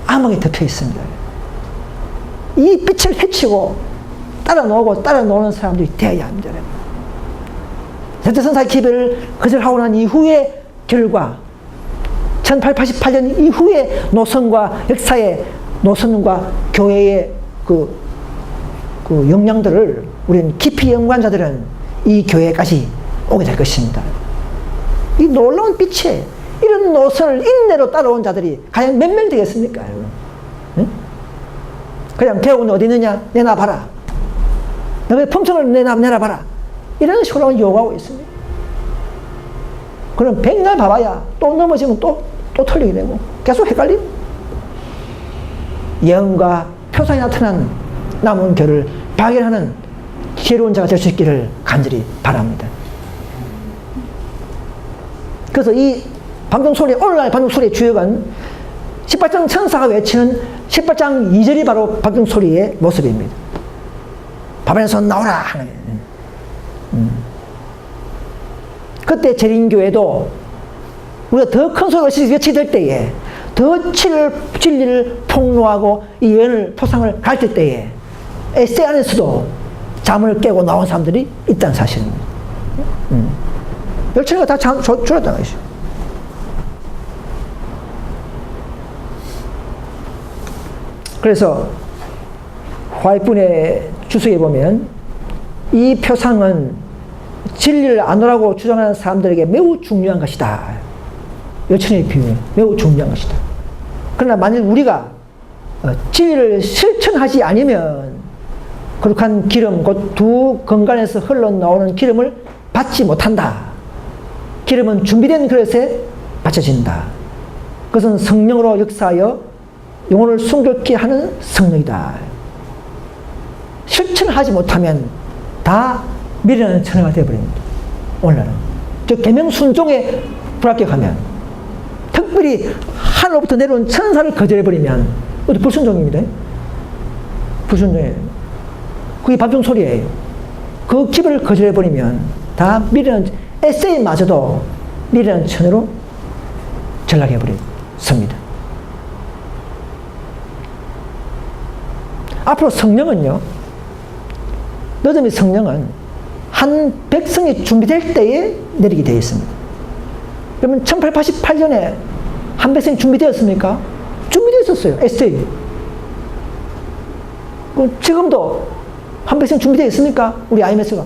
암흑에 덮여 있습니다. 이 빛을 해치고 따라 노는 사람들이 되어야 합니다. 세대선사의 기별을 거절하고 난 이후의 결과, 1888년 이후의 노선과 역사의 노선과 교회의 그 역량들을 우리는 깊이 연구한 자들은 이 교회까지 오게 될 것입니다. 이 놀라운 빛에 이런 노선을 인내로 따라온 자들이 과연 몇 명 되겠습니까? 응? 그냥 개운이 어디 있느냐? 내놔봐라. 너의 품성을 내놔봐라. 이런 식으로 요구하고 있습니다. 그럼 100날 봐봐야 또 넘어지면 또 틀리게 되고 계속 헷갈리고, 예언과 표상이 나타난 남은 교를 발견하는 지혜로운 자가 될 수 있기를 간절히 바랍니다. 그래서 이 밤중소리, 오늘날 밤중소리의 주역은 18장 천사가 외치는 18장 2절이 바로 밤중소리의 모습입니다. 바벨에서 나오라 하는. 그때 재림교회도 우리가 더 큰 소리로 외치게 될 때에, 더 진리를 폭로하고 이 예언을, 포상을 가르칠 때에 에세 안에서도 잠을 깨고 나온 사람들이 있다는 사실입니다. 열처리가 다 줄었다는 것이죠. 그래서 화이분의 주석에 보면 이 표상은 진리를 안으라고 주장하는 사람들에게 매우 중요한 것이다. 열천의 비유는 매우 중요한 것이다. 그러나 만일 우리가 진리를 실천하지 않으면 거룩한 기름, 곧 두 건간에서 흘러나오는 기름을 받지 못한다. 기름은 준비된 그릇에 받쳐진다. 그것은 성령으로 역사하여 영혼을 순결케 하는 성령이다. 실천을 하지 못하면 다 미련한 천하가 되어버립니다. 오늘날은 즉 계명 순종에 불합격하면, 특별히 하늘로부터 내려온 천사를 거절해버리면 그것도 불순종입니다. 불순종이에요. 그게 밤중소리예요. 그 기별을 거절해버리면 다 미련한, 에세이마저도 미련한 천으로 전락해버렸습니다. 앞으로 성령은요, 너저미 성령은 한 백성이 준비될 때에 내리게 되어 있습니다. 그러면 1888년에 한 백성이 준비되었습니까? 준비되어 있었어요. 에세이. 지금도 한 백성이 준비되어 있습니까? 우리 IMS가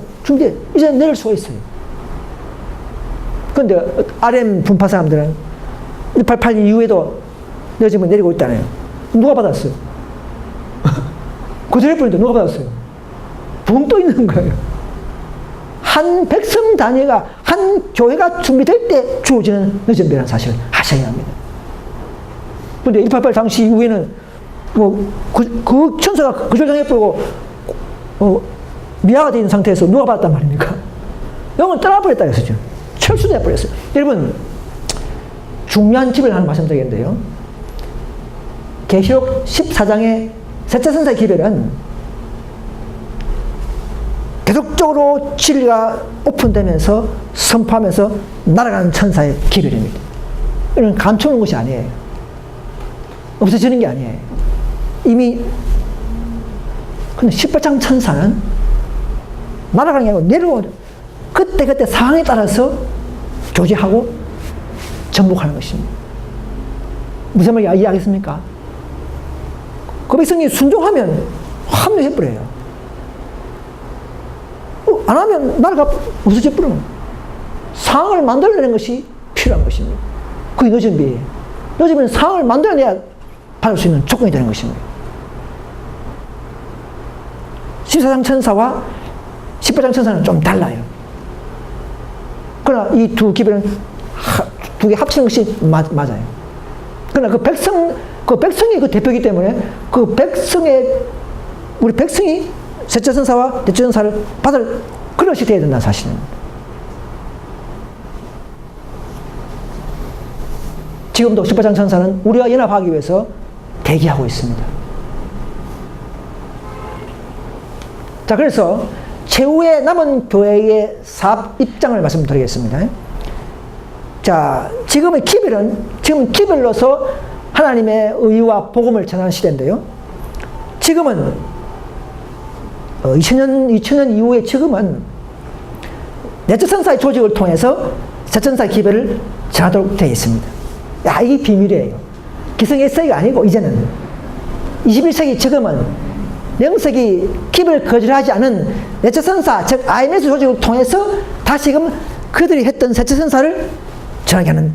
이제 내릴 수가 있어요. 그런데 RM 분파 사람들은 1888 이후에도 지금 내리고 있다네요. 누가 받았어요? 고절해버리는데 누가 받았어요? 붕 떠 있는 거예요. 한 백성 단위가, 한 교회가 준비될 때 주어지는 늦은배라는 사실을 아셔야 합니다. 그런데 188 당시 이후에는 그 천사가 거절당해버리고 미아가 되어 있는 상태에서 누가 받았단 말입니까? 영은 떠나버렸다 했었죠. 철수돼버렸어요. 여러분, 중요한 집을 하나 말씀드리겠는데요. 계시록 14장의 셋째 선사의 기별은 계속적으로 진리가 오픈되면서 선포하면서 날아가는 천사의 기별입니다. 이건 감추는 것이 아니에요. 없어지는 게 아니에요. 이미. 근데 18장 천사는 날아가는 게 아니고 그때그때 상황에 따라서 조지하고 정복하는 것입니다. 무슨 말 이해하겠습니까? 그 백성이 순종하면 합류해버려요. 안 하면 나라가 없어져버려요. 상황을 만들어내는 것이 필요한 것입니다. 그게 늦은 비예요. 늦으면 상황을 만들어내야 받을 수 있는 조건이 되는 것입니다. 14장 천사와 18장 천사는 좀 달라요. 그러나 이 두 기별은 두 개 합치는 것이 맞아요. 그러나 그 백성이 그 대표이기 때문에 우리 백성이 셋째 천사와 넷째 천사를 받을 그릇이 되어야 된다는 사실입니다. 지금도 18장 천사는 우리와 연합하기 위해서 대기하고 있습니다. 자, 그래서 최후의 남은 교회의 사업 입장을 말씀드리겠습니다. 자, 지금은 기별로서 하나님의 의와 복음을 전하는 시대인데요. 지금은 2000년 이후에 지금은 넷째 천사의 조직을 통해서 셋째 천사의 기별을 전하도록 되어 있습니다. 야, 이게 비밀이에요. 기성의 세기가 아니고 이제는 21세기 지금은 영sek이 기별을 거절하지 않은 넷째 천사, 즉 IMS 조직을 통해서 다시금 그들이 했던 셋째 천사를 전하게 하는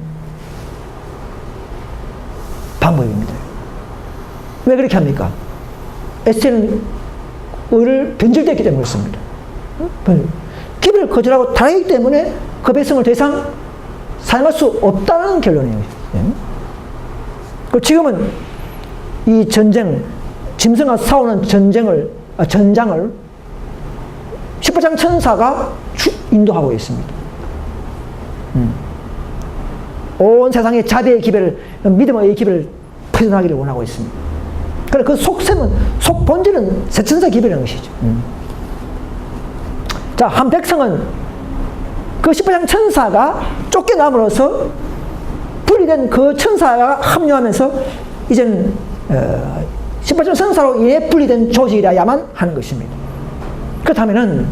방법입니다. 왜 그렇게 합니까? 에스테는 의를 변질됐기 때문에 그렇습니다. 기별을 거절하고 타락하기 때문에 그 백성을 더 이상 사용할 수 없다는 결론이에요. 지금은 이 전쟁, 짐승과 싸우는 전장을 18장 천사가 인도하고 있습니다. 온 세상의 자비의 기별을, 믿음의 기별을 표현하기를 원하고 있습니다. 그래, 그 속 본질은 셋천사 기별이라는 것이죠. 자, 한 백성은 그 18장 천사가 쫓겨남으로써 분리된 그 천사가 합류하면서 이제는 18장 천사로 인해 분리된 조직이라야만 하는 것입니다. 그렇다면은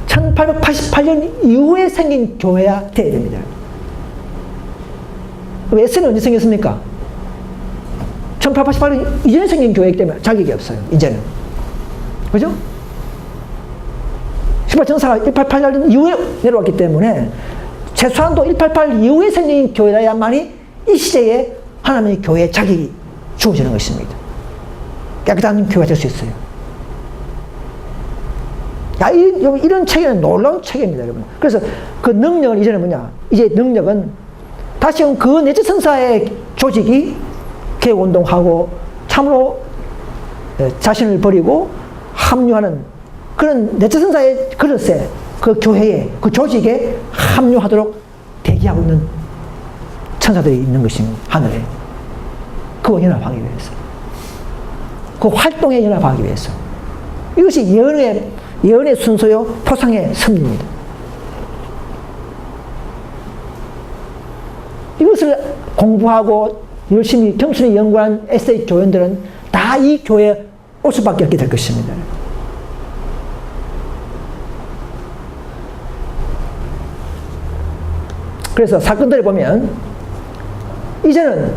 1888년 이후에 생긴 교회야 돼야 됩니다. 왜 S는 언제 생겼습니까? 1888년 이전에 생긴 교회이기 때문에 자격이 없어요. 이제는. 그죠? 18천사가 188년 이후에 내려왔기 때문에 최소한도 188 이후에 생긴 교회라야만이 이 시대에 하나님의 교회의 자격이 주어지는 것입니다. 깨끗한 교회가 될 수 있어요. 야, 이런 체계는 놀라운 체계입니다, 여러분. 그래서 그 능력은 이제는 뭐냐? 이제 능력은 다시금 그 넷째 천사의 조직이 개혁운동하고 참으로 자신을 버리고 합류하는 그런 넷째 천사의 그릇에, 그 교회에, 그 조직에 합류하도록 대기하고 있는 천사들이 있는 것입니다. 하늘에. 그거 연합하기 위해서. 그 활동에 연합하기 위해서. 이것이 예언의 순서요, 포상의 섭리입니다. 이것을 공부하고 열심히 겸손히 연구한 에세이 교연들은 다 이 교회에 올 수밖에 없게 될 것입니다. 그래서 사건들을 보면 이제는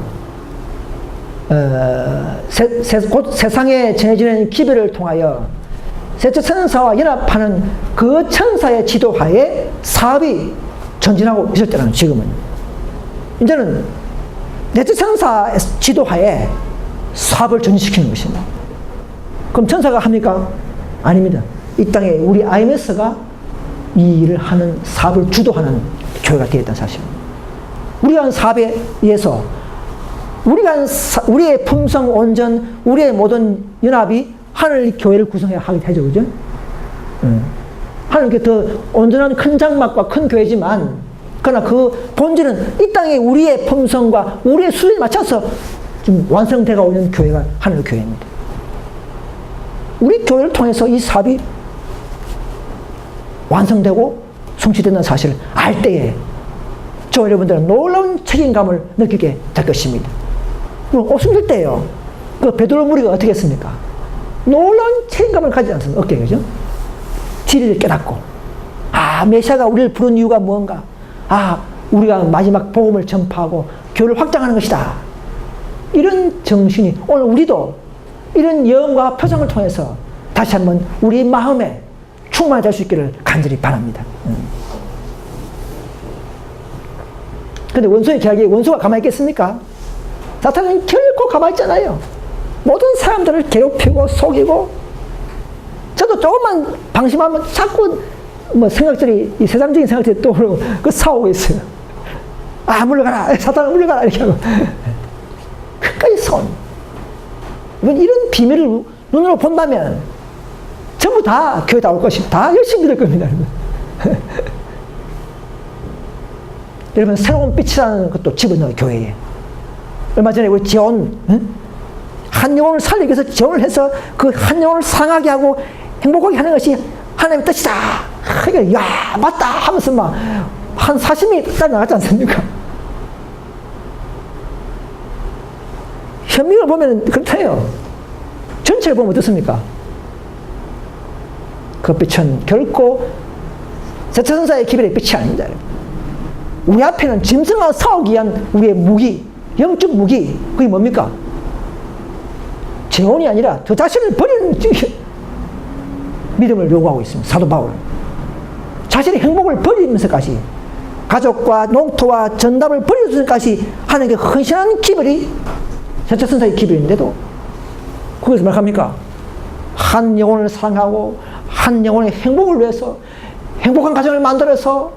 곧 세상에 전해지는 기별을 통하여 셋째 천사와 연합하는 그 천사의 지도하에 사업이 전진하고 있을 때는 지금은 이제는 넷째 천사 지도하에 사업을 전진시키는 것입니다. 그럼 천사가 합니까? 아닙니다. 이 땅에 우리 IMS가 이 일을 하는 사업을 주도하는 교회가 되었다는 사실입니다. 우리가 한 사업에 의해서 우리의 품성, 온전, 우리의 모든 연합이 하늘 교회를 구성해야 하게 되죠, 그죠? 하나님께 더 온전한 큰 장막과 큰 교회지만, 그러나 그 본질은 이 땅에 우리의 품성과 우리의 수준에 맞춰서 좀 완성되어 오는 교회가 하늘 교회입니다. 우리 교회를 통해서 이 사업이 완성되고 성취된다는 사실을 알 때에 저 여러분들은 놀라운 책임감을 느끼게 될 것입니다. 그럼 없을 때예요. 그 베드로 무리가 어떻게 했습니까? 놀라운 책임감을 가지지 않습니까? 어깨, 그죠? 진리를 깨닫고, 메시아가 우리를 부른 이유가 무언가? 우리가 마지막 복음을 전파하고 교회를 확장하는 것이다. 이런 정신이 오늘 우리도 이런 예언과 표정을 통해서 다시 한번 우리 마음에 충만할 수 있기를 간절히 바랍니다. 근데 원수의 계략에 원수가 가만히 있겠습니까? 사탄은 결코 가만히 있잖아요. 모든 사람들을 괴롭히고 속이고, 저도 조금만 방심하면 자꾸 생각들이, 이 세상적인 생각들이 떠오르고 싸우고 있어요. 물러가라, 사탄아 물러가라, 이렇게 하고. 끝까지 싸웁니다. 이런 비밀을 눈으로 본다면 전부 다 교회 다 올 것이, 다 열심히 믿을 겁니다. 여러분, 새로운 빛이라는 것도 집어넣어요, 교회에. 얼마 전에 우리 지원, 한 영혼을 살리기 위해서 지원을 해서 그 한 영혼을 상하게 하고 행복하게 하는 것이 하나님의 뜻이다. 그러니까, 맞다 하면서 막 한 40명이 따라 나갔지 않습니까? 현명을 보면 그렇다요. 전체를 보면 어떻습니까? 그 빛은 결코 세차선사의 기별의 빛이 아닙니다. 우리 앞에는 짐승과 싸우기 위한 우리의 무기, 영적 무기, 그게 뭡니까? 재혼이 아니라 저 자신을 버리는 믿음을 요구하고 있습니다. 사도 바울은. 자신의 행복을 버리면서까지, 가족과 농토와 전답을 버리면서까지 하는 게 헌신한 기별이 세차선사의 기별인데도 거기서 말합니까? 한 영혼을 사랑하고 한 영혼의 행복을 위해서 행복한 가정을 만들어서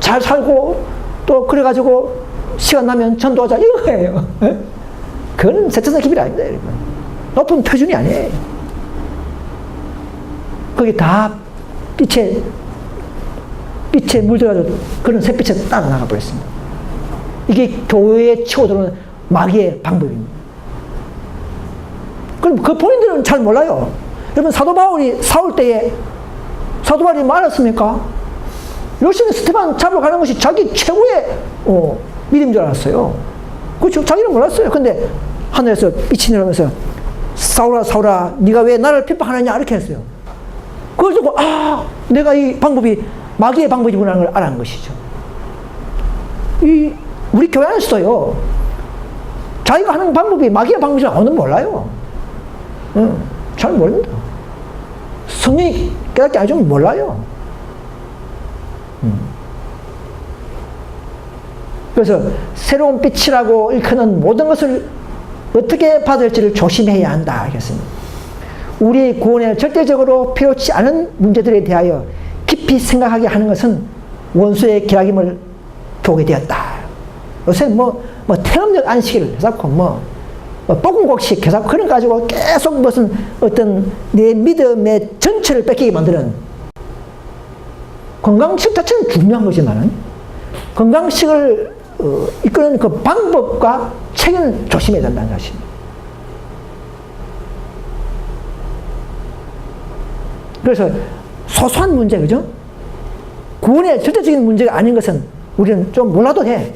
잘 살고 또 그래가지고 시간 나면 전도하자, 이거예요. 그건 세차선사의 기별이 아닙니다, 여러분. 높은 표준이 아니에요. 그게 다 빛에 물들어가지고 그런 샛빛에 따라 나가 버렸습니다. 이게 교회에 치고들어오는 마귀의 방법입니다. 그럼 그 본인들은 잘 몰라요. 여러분, 사도 바울이 싸울 때에 사도 바울이 말했습니까? 열심히 스테반 잡으러 가는 것이 자기 최고의 믿음인 줄 알았어요. 그렇죠. 자기는 몰랐어요. 근데 하늘에서 빛이 내려오면서 사울아, 사울아, 네가 왜 나를 핍박하느냐, 이렇게 했어요. 그래서 내가 이 방법이 마귀의 방법이구나 하는 걸 알아낸 것이죠. 우리 교회 안에서도요, 자기가 하는 방법이 마귀의 방법이라 오는 몰라요. 잘 모릅니다. 성령이 깨닫게 아니면 몰라요. 그래서 새로운 빛이라고 일컫는 모든 것을 어떻게 받을지를 조심해야 한다 하겠습니다. 우리 구원에 절대적으로 필요치 않은 문제들에 대하여 깊이 생각하게 하는 것은 원수의 계략임을 보게 되었다. 요새 태음적 안식일 해서 뽀금곡식 해서 그런 거 가지고 계속 무슨 어떤 내 믿음의 전체를 뺏기게 만드는, 건강식 자체는 중요한 거지만 건강식을 이끄는 그 방법과 책은 조심해야 된다는 것입니다. 그래서 소소한 문제, 그죠? 구원의 절대적인 문제가 아닌 것은 우리는 좀 몰라도 돼.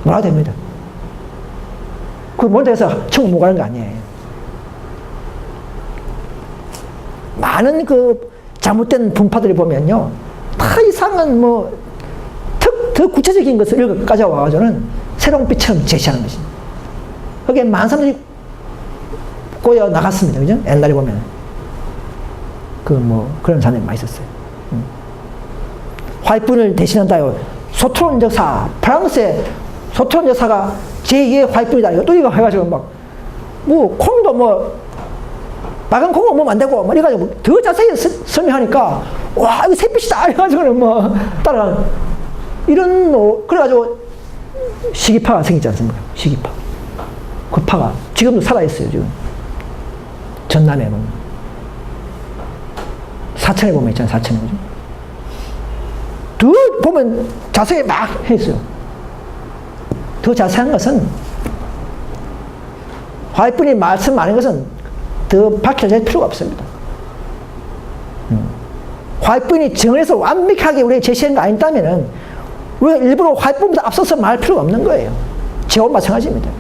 몰라도 됩니다. 그 몰라도 해서 천국 못 가는 거 아니에요. 많은 그 잘못된 분파들이 보면요, 다 이상한 더 구체적인 것을 가져와가지고는 새로운 빛처럼 제시하는 것입니다. 그게 많은 사람들이 꼬여 나갔습니다. 그죠? 옛날에 보면. 그런 사람이 많이 있었어요. 화이트분을 대신한다요. 소트론 역사, 프랑스의 소트론 역사가 제2의 화이트분이다. 이거 또 이거 해가지고 콩도 빨간 콩은 먹으면 안 되고, 이래가지고 더 자세히 설명하니까, 와, 이거 새빛이다. 이래가지고는 따라, 그래가지고 시기파가 생기지 않습니까? 시기파. 그 파가 지금도 살아있어요, 지금. 전남에 보면. 사천에 보면 있잖아요, 사천에. 더 보면 자세히 막 했어요. 더 자세한 것은, 화이트분이 말씀 많은 것은 더 밝혀질 필요가 없습니다. 화이트분이 정해서 완벽하게 우리에게 제시한 거 아니다면은, 우리가 일부러 화이트분보다 앞서서 말할 필요가 없는 거예요. 저와 마찬가지입니다.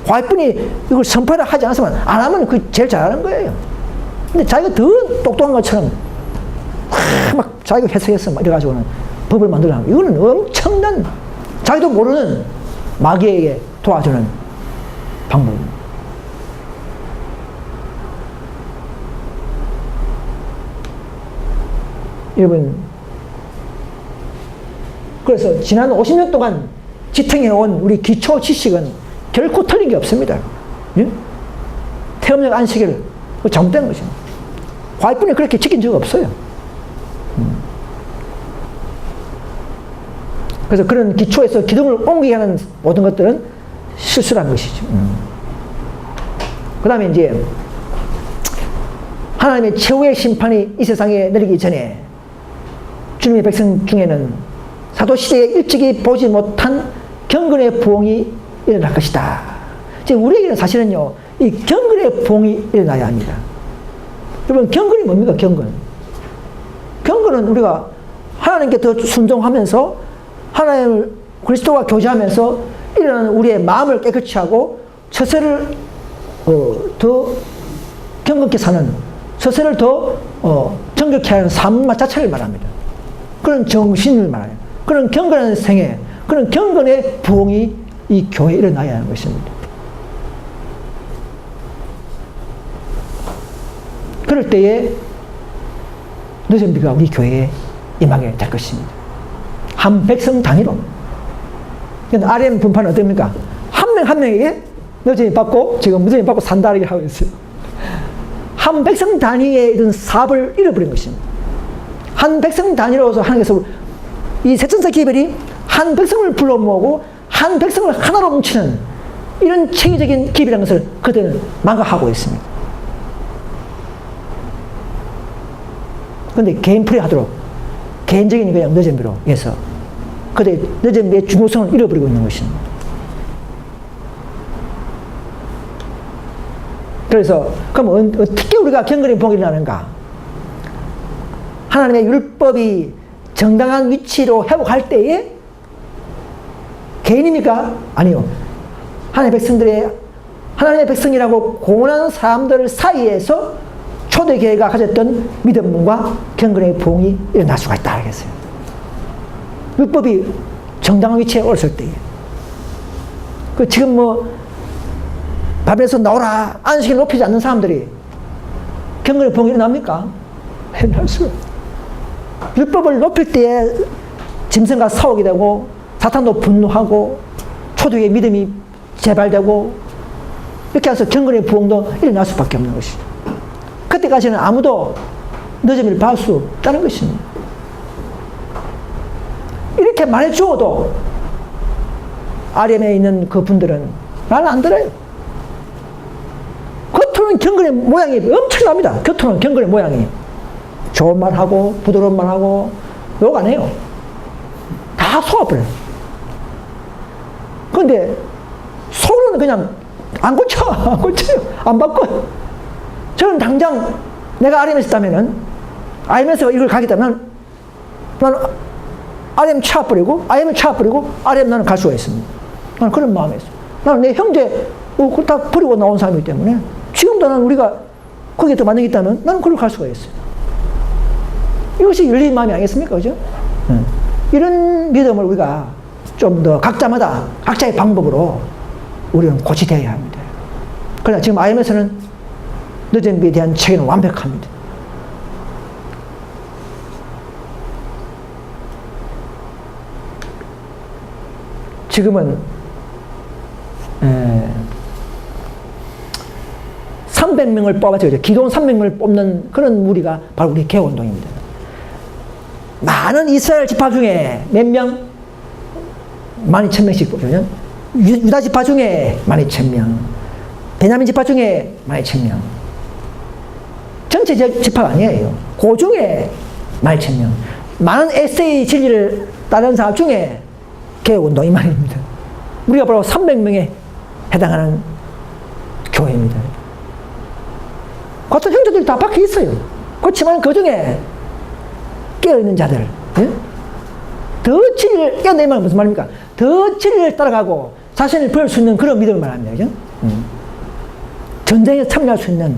화이트분이 이걸 선포를 하지 않았으면, 안 하면 그 제일 잘하는 거예요. 근데 자기가 더 똑똑한 것처럼 막 자기가 해석해서 이래가지고는 법을 만들어내는 거예요. 이거는 엄청난, 자기도 모르는 마귀에게 도와주는 방법입니다. 여러분, 그래서 지난 50년 동안 지탱해온 우리 기초 지식은 결코 틀린 게 없습니다. 예? 태음력 안식일 잘못된 것입니다. 과학분이 그렇게 지킨 적 없어요. 그래서 그런 기초에서 기둥을 옮기게 하는 모든 것들은 실수란 것이죠. 그 다음에 이제 하나님의 최후의 심판이 이 세상에 내리기 전에 주님의 백성 중에는 사도시대에 일찍이 보지 못한 경건의 부흥이 일어날 것이다. 지금 우리에게는 사실은요, 이 경건의 부흥이 일어나야 합니다. 여러분, 경건이 뭡니까, 경건? 경건은 우리가 하나님께 더 순종하면서 하나님을 그리스도와 교제하면서 일어나는 우리의 마음을 깨끗이 하고 처세를 더 경건케 사는, 처세를 더 정결케 하는 삶 자체를 말합니다. 그런 정신을 말해요. 그런 경건한 생애, 그런 경건의 부흥이 이 교회에 일어나야 하는 것입니다. 그럴 때에 늦은 비가 우리 교회에 임하게 될 것입니다. 한 백성 단위로. RM 분파는 어떻습니까? 한 명 한 명에게 늦은 비 받고, 지금 늦은 비 받고 산다 이렇게 하고 있어요. 한 백성 단위의 이런 사업을 잃어버린 것입니다. 한 백성 단위로서 하나님께서 이 세천사 기별이 한 백성을 불러 모으고 한 백성을 하나로 뭉치는 이런 체계적인 기별이라는 것을 그들은 망각하고 있습니다. 그런데 개인 플레이하도록 개인적인 그냥 늦은비로 해서 그들의 늦은비의 중요성을 잃어버리고 있는 것입니다. 그래서 그럼 어떻게 우리가 경건의 부흥이 일어나는가? 하나님의 율법이 정당한 위치로 회복할 때에 개인입니까? 아니요. 하나님의 백성이라고 공언하는 사람들 사이에서 초대교회가 가졌던 믿음과 경건의 부흥이 일어날 수가 있다 하겠어요. 율법이 정당한 위치에 올랐을 때에. 지금 바벨에서 나오라 안식일 높이지 않는 사람들이 경건의 부흥이 일어납니까? 일어날 수가 없어요. 율법을 높일 때에 짐승과 싸우게 되고 사탄도 분노하고 초대교회 믿음이 재발되고 이렇게 해서 경건의 부흥도 일어날 수밖에 없는 것이죠. 그때까지는 아무도 늦음을 받을 수 없다는 것입니다. 이렇게 말해주어도 RM에 있는 그 분들은 말을 안 들어요. 겉으로는 경건의 모양이 엄청납니다. 겉으로는 경건의 모양이 좋은 말하고 부드러운 말하고 욕 안 해요. 다 속아버려요. 그런데 속으로는 그냥 안 고쳐요. 안 바꿔요. 저는 당장 내가 RM에 있었다면은 RM에서 이걸 가겠다면 나는 RM 쳐버리고 IM을 쳐버리고 RM 나는 갈 수가 있습니다. 나는 그런 마음이 있어요. 나는 내 형제 그걸 다 버리고 나온 사람이기 때문에 지금도 나는 우리가 거기에 더 맞는 게 있다면 나는 그걸 갈 수가 있어요. 이것이 열린 마음이 아니겠습니까? 그죠? 이런 믿음을 우리가 좀 더 각자마다 각자의 방법으로 우리는 고치되어야 합니다. 그러나 지금 IM에서는 늦은비에 대한 체계는 완벽합니다. 지금은 300명을 뽑아서 기도원 300명을 뽑는 그런 무리가 바로 우리 개운동입니다. 많은 이스라엘 지파 중에 몇 명? 12,000명씩 뽑으면 유다 지파 중에 12,000명, 베냐민 지파 중에 12,000명. 전체 지파가 아니에요. 그 중에 12,000명. 많은 에세이 진리를 따르는 사람 중에 개운동 이 말입니다. 우리가 바로 300명에 해당하는 교회입니다. 같은 형제들이 다 밖에 있어요. 그렇지만 그 중에 깨어있는 자들, 예? 더 진리를 깨어내는 말은 무슨 말입니까? 더 진리를 따라가고 자신을 버릴 수 있는 그런 믿음을 말합니다. 그죠? 전쟁에 참여할 수 있는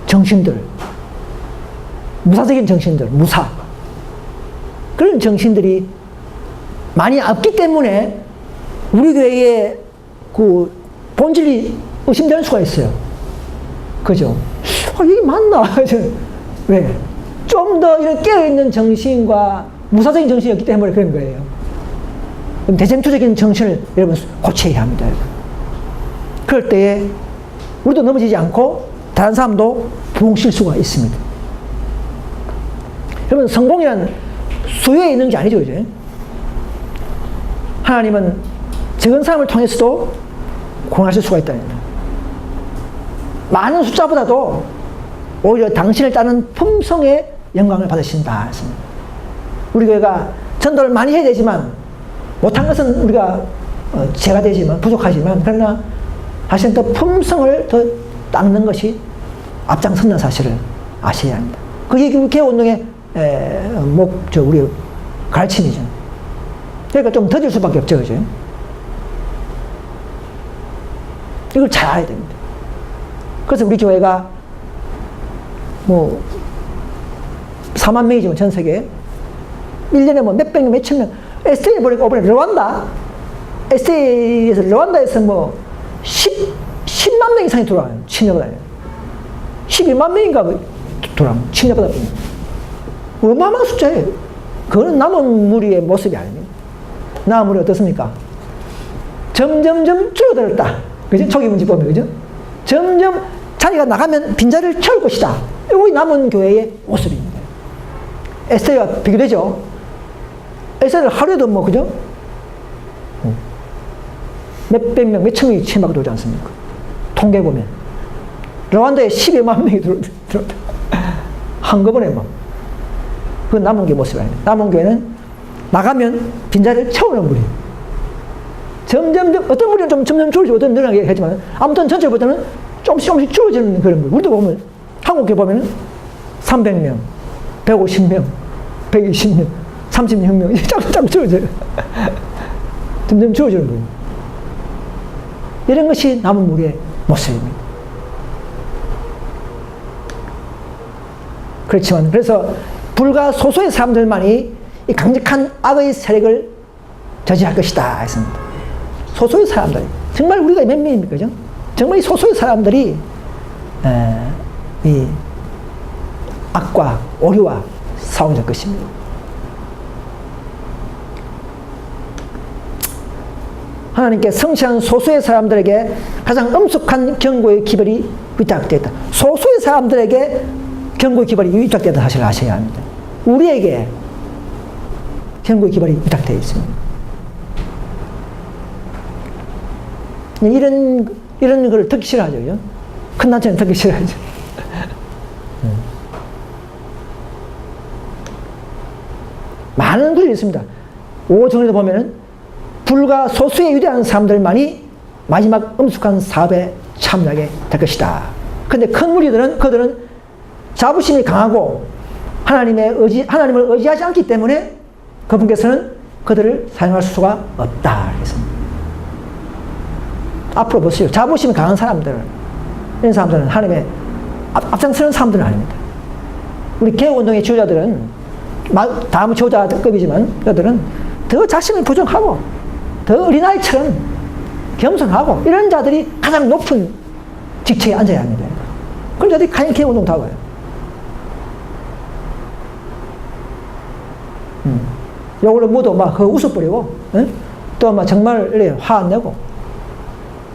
정신들, 무사적인 정신들, 무사. 그런 정신들이 많이 없기 때문에 우리 교회의 그 본질이 의심될 수가 있어요. 그죠? 이게 맞나? 왜? 좀 더 이런 깨어있는 정신과 무사적인 정신이었기 때문에 그런 거예요. 그럼 대쟁투적인 정신을 여러분 고쳐야 합니다. 그럴 때에 우리도 넘어지지 않고 다른 사람도 부흥실 수가 있습니다. 여러분, 성공이란 수요에 있는 게 아니죠, 그죠? 하나님은 적은 사람을 통해서도 구원하실 수가 있다는 거예요. 많은 숫자보다도 오히려 당신을 따르는 품성의 영광을 받으신다 했습니다. 우리 교회가 전도를 많이 해야 되지만 못한 것은 우리가 죄가 되지만 부족하지만 그러나 사실은 더 품성을 더 닦는 것이 앞장선다는 사실을 아셔야 합니다. 그게 개혁운동의 우리 가르침이죠. 그러니까 좀 더딜 수밖에 없죠, 그죠? 이걸 잘 알아야 됩니다. 그래서 우리 교회가 4만 명이지만 전 세계에 1년에 몇백 명, 몇천 명, SA에 보니까 이번에 르완다, SA에서 르완다에서 10만 명 이상이 돌아와요. 친여보다. 11만 명인가 돌아와요. 친여보다. 어마어마한 숫자예요. 그거는 남은 무리의 모습이 아닙니다. 남은 무리 어떻습니까? 점점점 줄어들었다. 그죠? 초기 문제 보면, 그죠? 점점 자리가 나가면 빈자리를 채울 것이다. 이게 남은 교회의 모습입니다. SA와 비교되죠? SA를 하루에도 그죠? 몇백 명, 몇천 명이 침하고 들어오지 않습니까? 통계 보면. 르완다에 12만 명이 들어왔다. 한꺼번에 그건 남은 교회 모습이 아닙니다. 남은 교회는 나가면 빈자리를 채우는 무리. 점점, 어떤 무리는 좀 점점 줄어지고 어떤 늘어나게 하지만 아무튼 전체를 보면 조금씩 줄어지는 그런 무리. 우리도 보면, 한국 교회 보면 300명, 150명, 120명, 36명, 쫙쫙 줄어져요. 점점 줄어지는 거예요. 이런 것이 남은 무리의 모습입니다. 그렇지만, 그래서 불과 소수의 사람들만이 이 강력한 악의 세력을 저지할 것이다 했습니다. 소수의 사람들. 정말 우리가 몇 명입니까? 그죠? 정말 이 소수의 사람들이 이 악과 오류와 싸우게 될 것입니다. 하나님께 성취한 소수의 사람들에게 가장 엄숙한 경고의 기별이 위탁되었다. 소수의 사람들에게 경고의 기별이 위탁되었다는 사실을 아셔야 합니다. 우리에게 경고의 기별이 위탁되어 있습니다. 이런 걸 듣기 싫어하죠. 그죠? 큰 단체는 듣기 싫어하죠. 많은 글이 있습니다. 5정에도 보면은 불과 소수의 위대한 사람들만이 마지막 엄숙한 사업에 참여하게 될 것이다. 근데 큰 무리들은 그들은 자부심이 강하고 하나님을 의지하지 않기 때문에 그분께서는 그들을 사용할 수가 없다. 그랬습니다. 앞으로 보세요. 자부심이 강한 사람들, 이런 사람들은 하나님의 앞장서는 사람들은 아닙니다. 우리 개혁운동의 지도자들은 다음 지도자급이지만 그들은 더 자신을 부정하고 더 어린아이처럼 겸손하고 이런 자들이 가장 높은 직책에 앉아야 합니다. 그런 자들이 가장 개혁운동 다 와요. 요걸로 모두 웃어버리고, 또 정말 화 안 내고,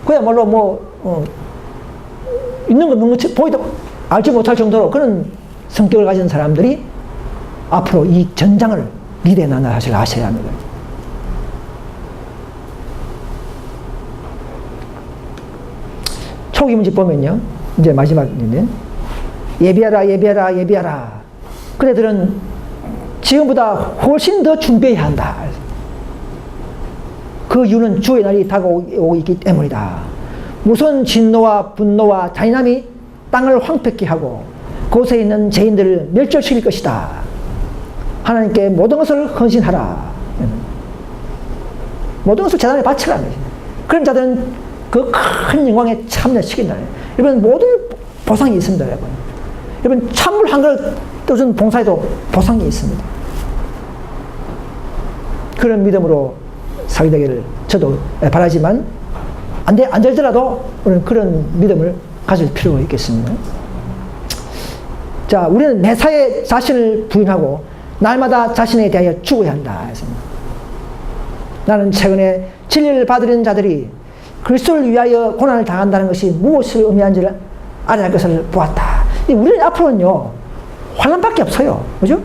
그야말로 있는 거 없는 거 보이도 알지 못할 정도로 그런 성격을 가진 사람들이 앞으로 이 전장을 리드해 나가는 사실을 아셔야 합니다. 초기 문제 보면요. 이제 마지막인데, 예비하라, 예비하라, 예비하라. 그대들은 지금보다 훨씬 더 준비해야 한다. 그 이유는 주의 날이 다가오고 있기 때문이다. 무서운 진노와 분노와 잔인함이 땅을 황폐케 하고 그곳에 있는 죄인들을 멸절시킬 것이다. 하나님께 모든 것을 헌신하라. 모든 것을 재단에 바치라. 그런 자들은 그 큰 영광에 참여시킨다. 여러분, 모든 보상이 있습니다. 여러분, 찬물 한 그릇 떠준 봉사에도 보상이 있습니다. 그런 믿음으로 살게 되기를 저도 바라지만 안 되더라도 우리는 그런 믿음을 가질 필요가 있겠습니다. 자, 우리는 매사에 자신을 부인하고 날마다 자신에 대하여 죽어야 한다. 나는 최근에 진리를 받으려는 자들이 그리스도를 위하여 고난을 당한다는 것이 무엇을 의미하는지를 알아야 할 것을 보았다. 우리는 앞으로는요, 환난밖에 없어요. 그죠?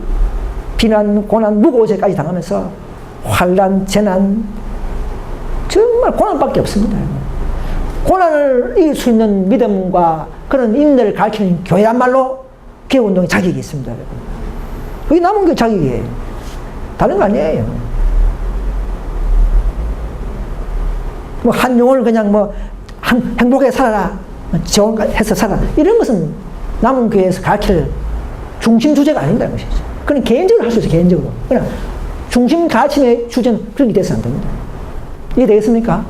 비난, 고난, 무고죄까지 당하면서 환난, 재난, 정말 고난밖에 없습니다. 고난을 이길 수 있는 믿음과 그런 인내를 가르치는 교회야말로 개혁운동의 자격이 있습니다. 그게 남은 게 자격이에요. 다른 거 아니에요. 뭐 한 영혼을 그냥 뭐 행복하게 살아라, 지원해서 살아라, 이런 것은 남은 교회에서 가르칠 중심 주제가 아닙니다. 그건 개인적으로 할 수 있어요. 개인적으로. 그냥 중심 가르침의 주제는 그런 게 돼서는 안 됩니다. 이해되겠습니까?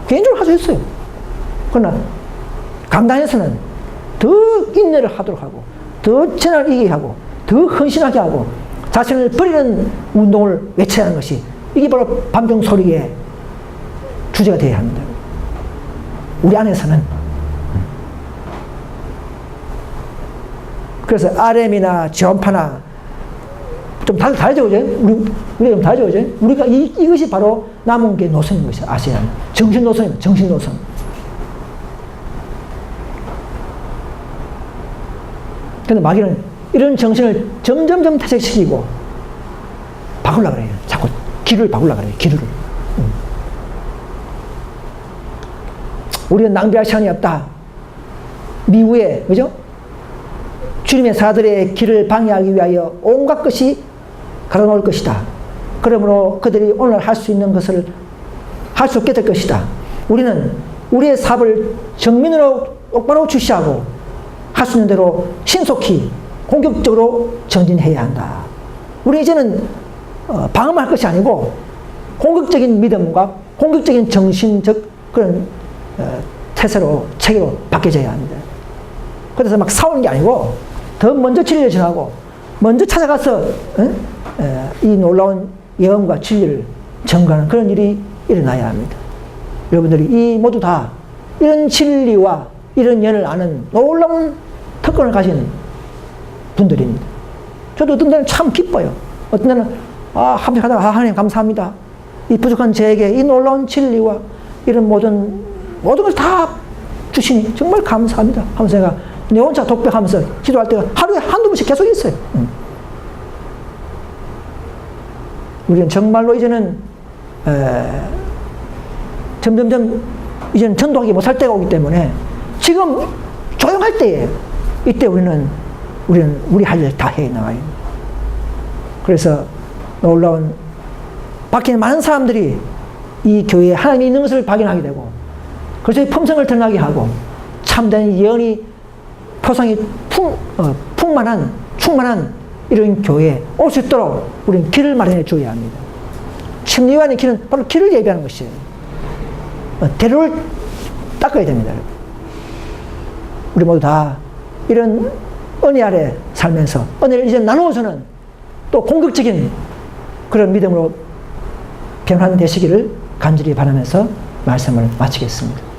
개인적으로 할 수 있어요. 그러나 강단에서는 더 인내를 하도록 하고, 더 재난을 이기게 하고, 더 헌신하게 하고, 자신을 버리는 운동을 외쳐야 하는 것이, 이게 바로 밤중 소리의 주제가 되어야 합니다. 우리 안에서는. 그래서 RM이나 지원파나 좀 다르죠, 그죠? 우리가 좀 다르죠, 그죠? 우리가 이것이 바로 남은 게 노선인 것이죠. 아시아는. 정신 노선입니다. 정신 노선. 근데 마귀는 이런 정신을 점점점 퇴색시키고 바꾸려고 그래요. 자꾸 기류를 바꾸려고 그래요. 기류를. 우리는 낭비할 시간이 없다. 미후에, 그죠? 주님의 사들의 길을 방해하기 위하여 온갖 것이 갈아놓을 것이다. 그러므로 그들이 오늘 할 수 있는 것을 할 수 없게 될 것이다. 우리는 우리의 사업을 정면으로 똑바로 주시하고 할 수 있는 대로 신속히 공격적으로 전진해야 한다. 우리 이제는 방어할 것이 아니고 공격적인 믿음과 공격적인 정신적 그런 태세로 체계로 바뀌어져야 합니다. 그래서 막 싸우는 게 아니고 더 먼저 진리를 전하고 먼저 찾아가서 이 놀라운 예언과 진리를 전가하는 그런 일이 일어나야 합니다. 여러분들이 이 모두 다 이런 진리와 이런 예언을 아는 놀라운 특권을 가진 분들입니다. 저도 어떤 데는 참 기뻐요. 어떤 데는 합격하다가 하나님 감사합니다. 이 부족한 저에게 이 놀라운 진리와 이런 모든 것을 다 주시니 정말 감사합니다 하면서 제가 내 혼자 독백하면서 기도할 때가 하루에 한두 번씩 계속 있어요. 우리는 정말로 이제는 점점점 이제는 전도하기 못할 때가 오기 때문에 지금 조용할 때에 이때 우리는 우리 할 일 다 해 나가요. 그래서 놀라운 밖에 많은 사람들이 이 교회에 하나님이 있는 것을 발견하게 되고 그래서 품성을 드러나게 하고 참된 예언이 표상이 충만한 이런 교회에 올 수 있도록 우리는 길을 마련해 줘야 합니다. 침례요한의 길은 바로 길을 예비하는 것이에요. 대로를 닦아야 됩니다. 우리 모두 다 이런 은혜 아래 살면서 은혜를 이제 나누어서는 또 공격적인 그런 믿음으로 변환되시기를 간절히 바라면서 말씀을 마치겠습니다.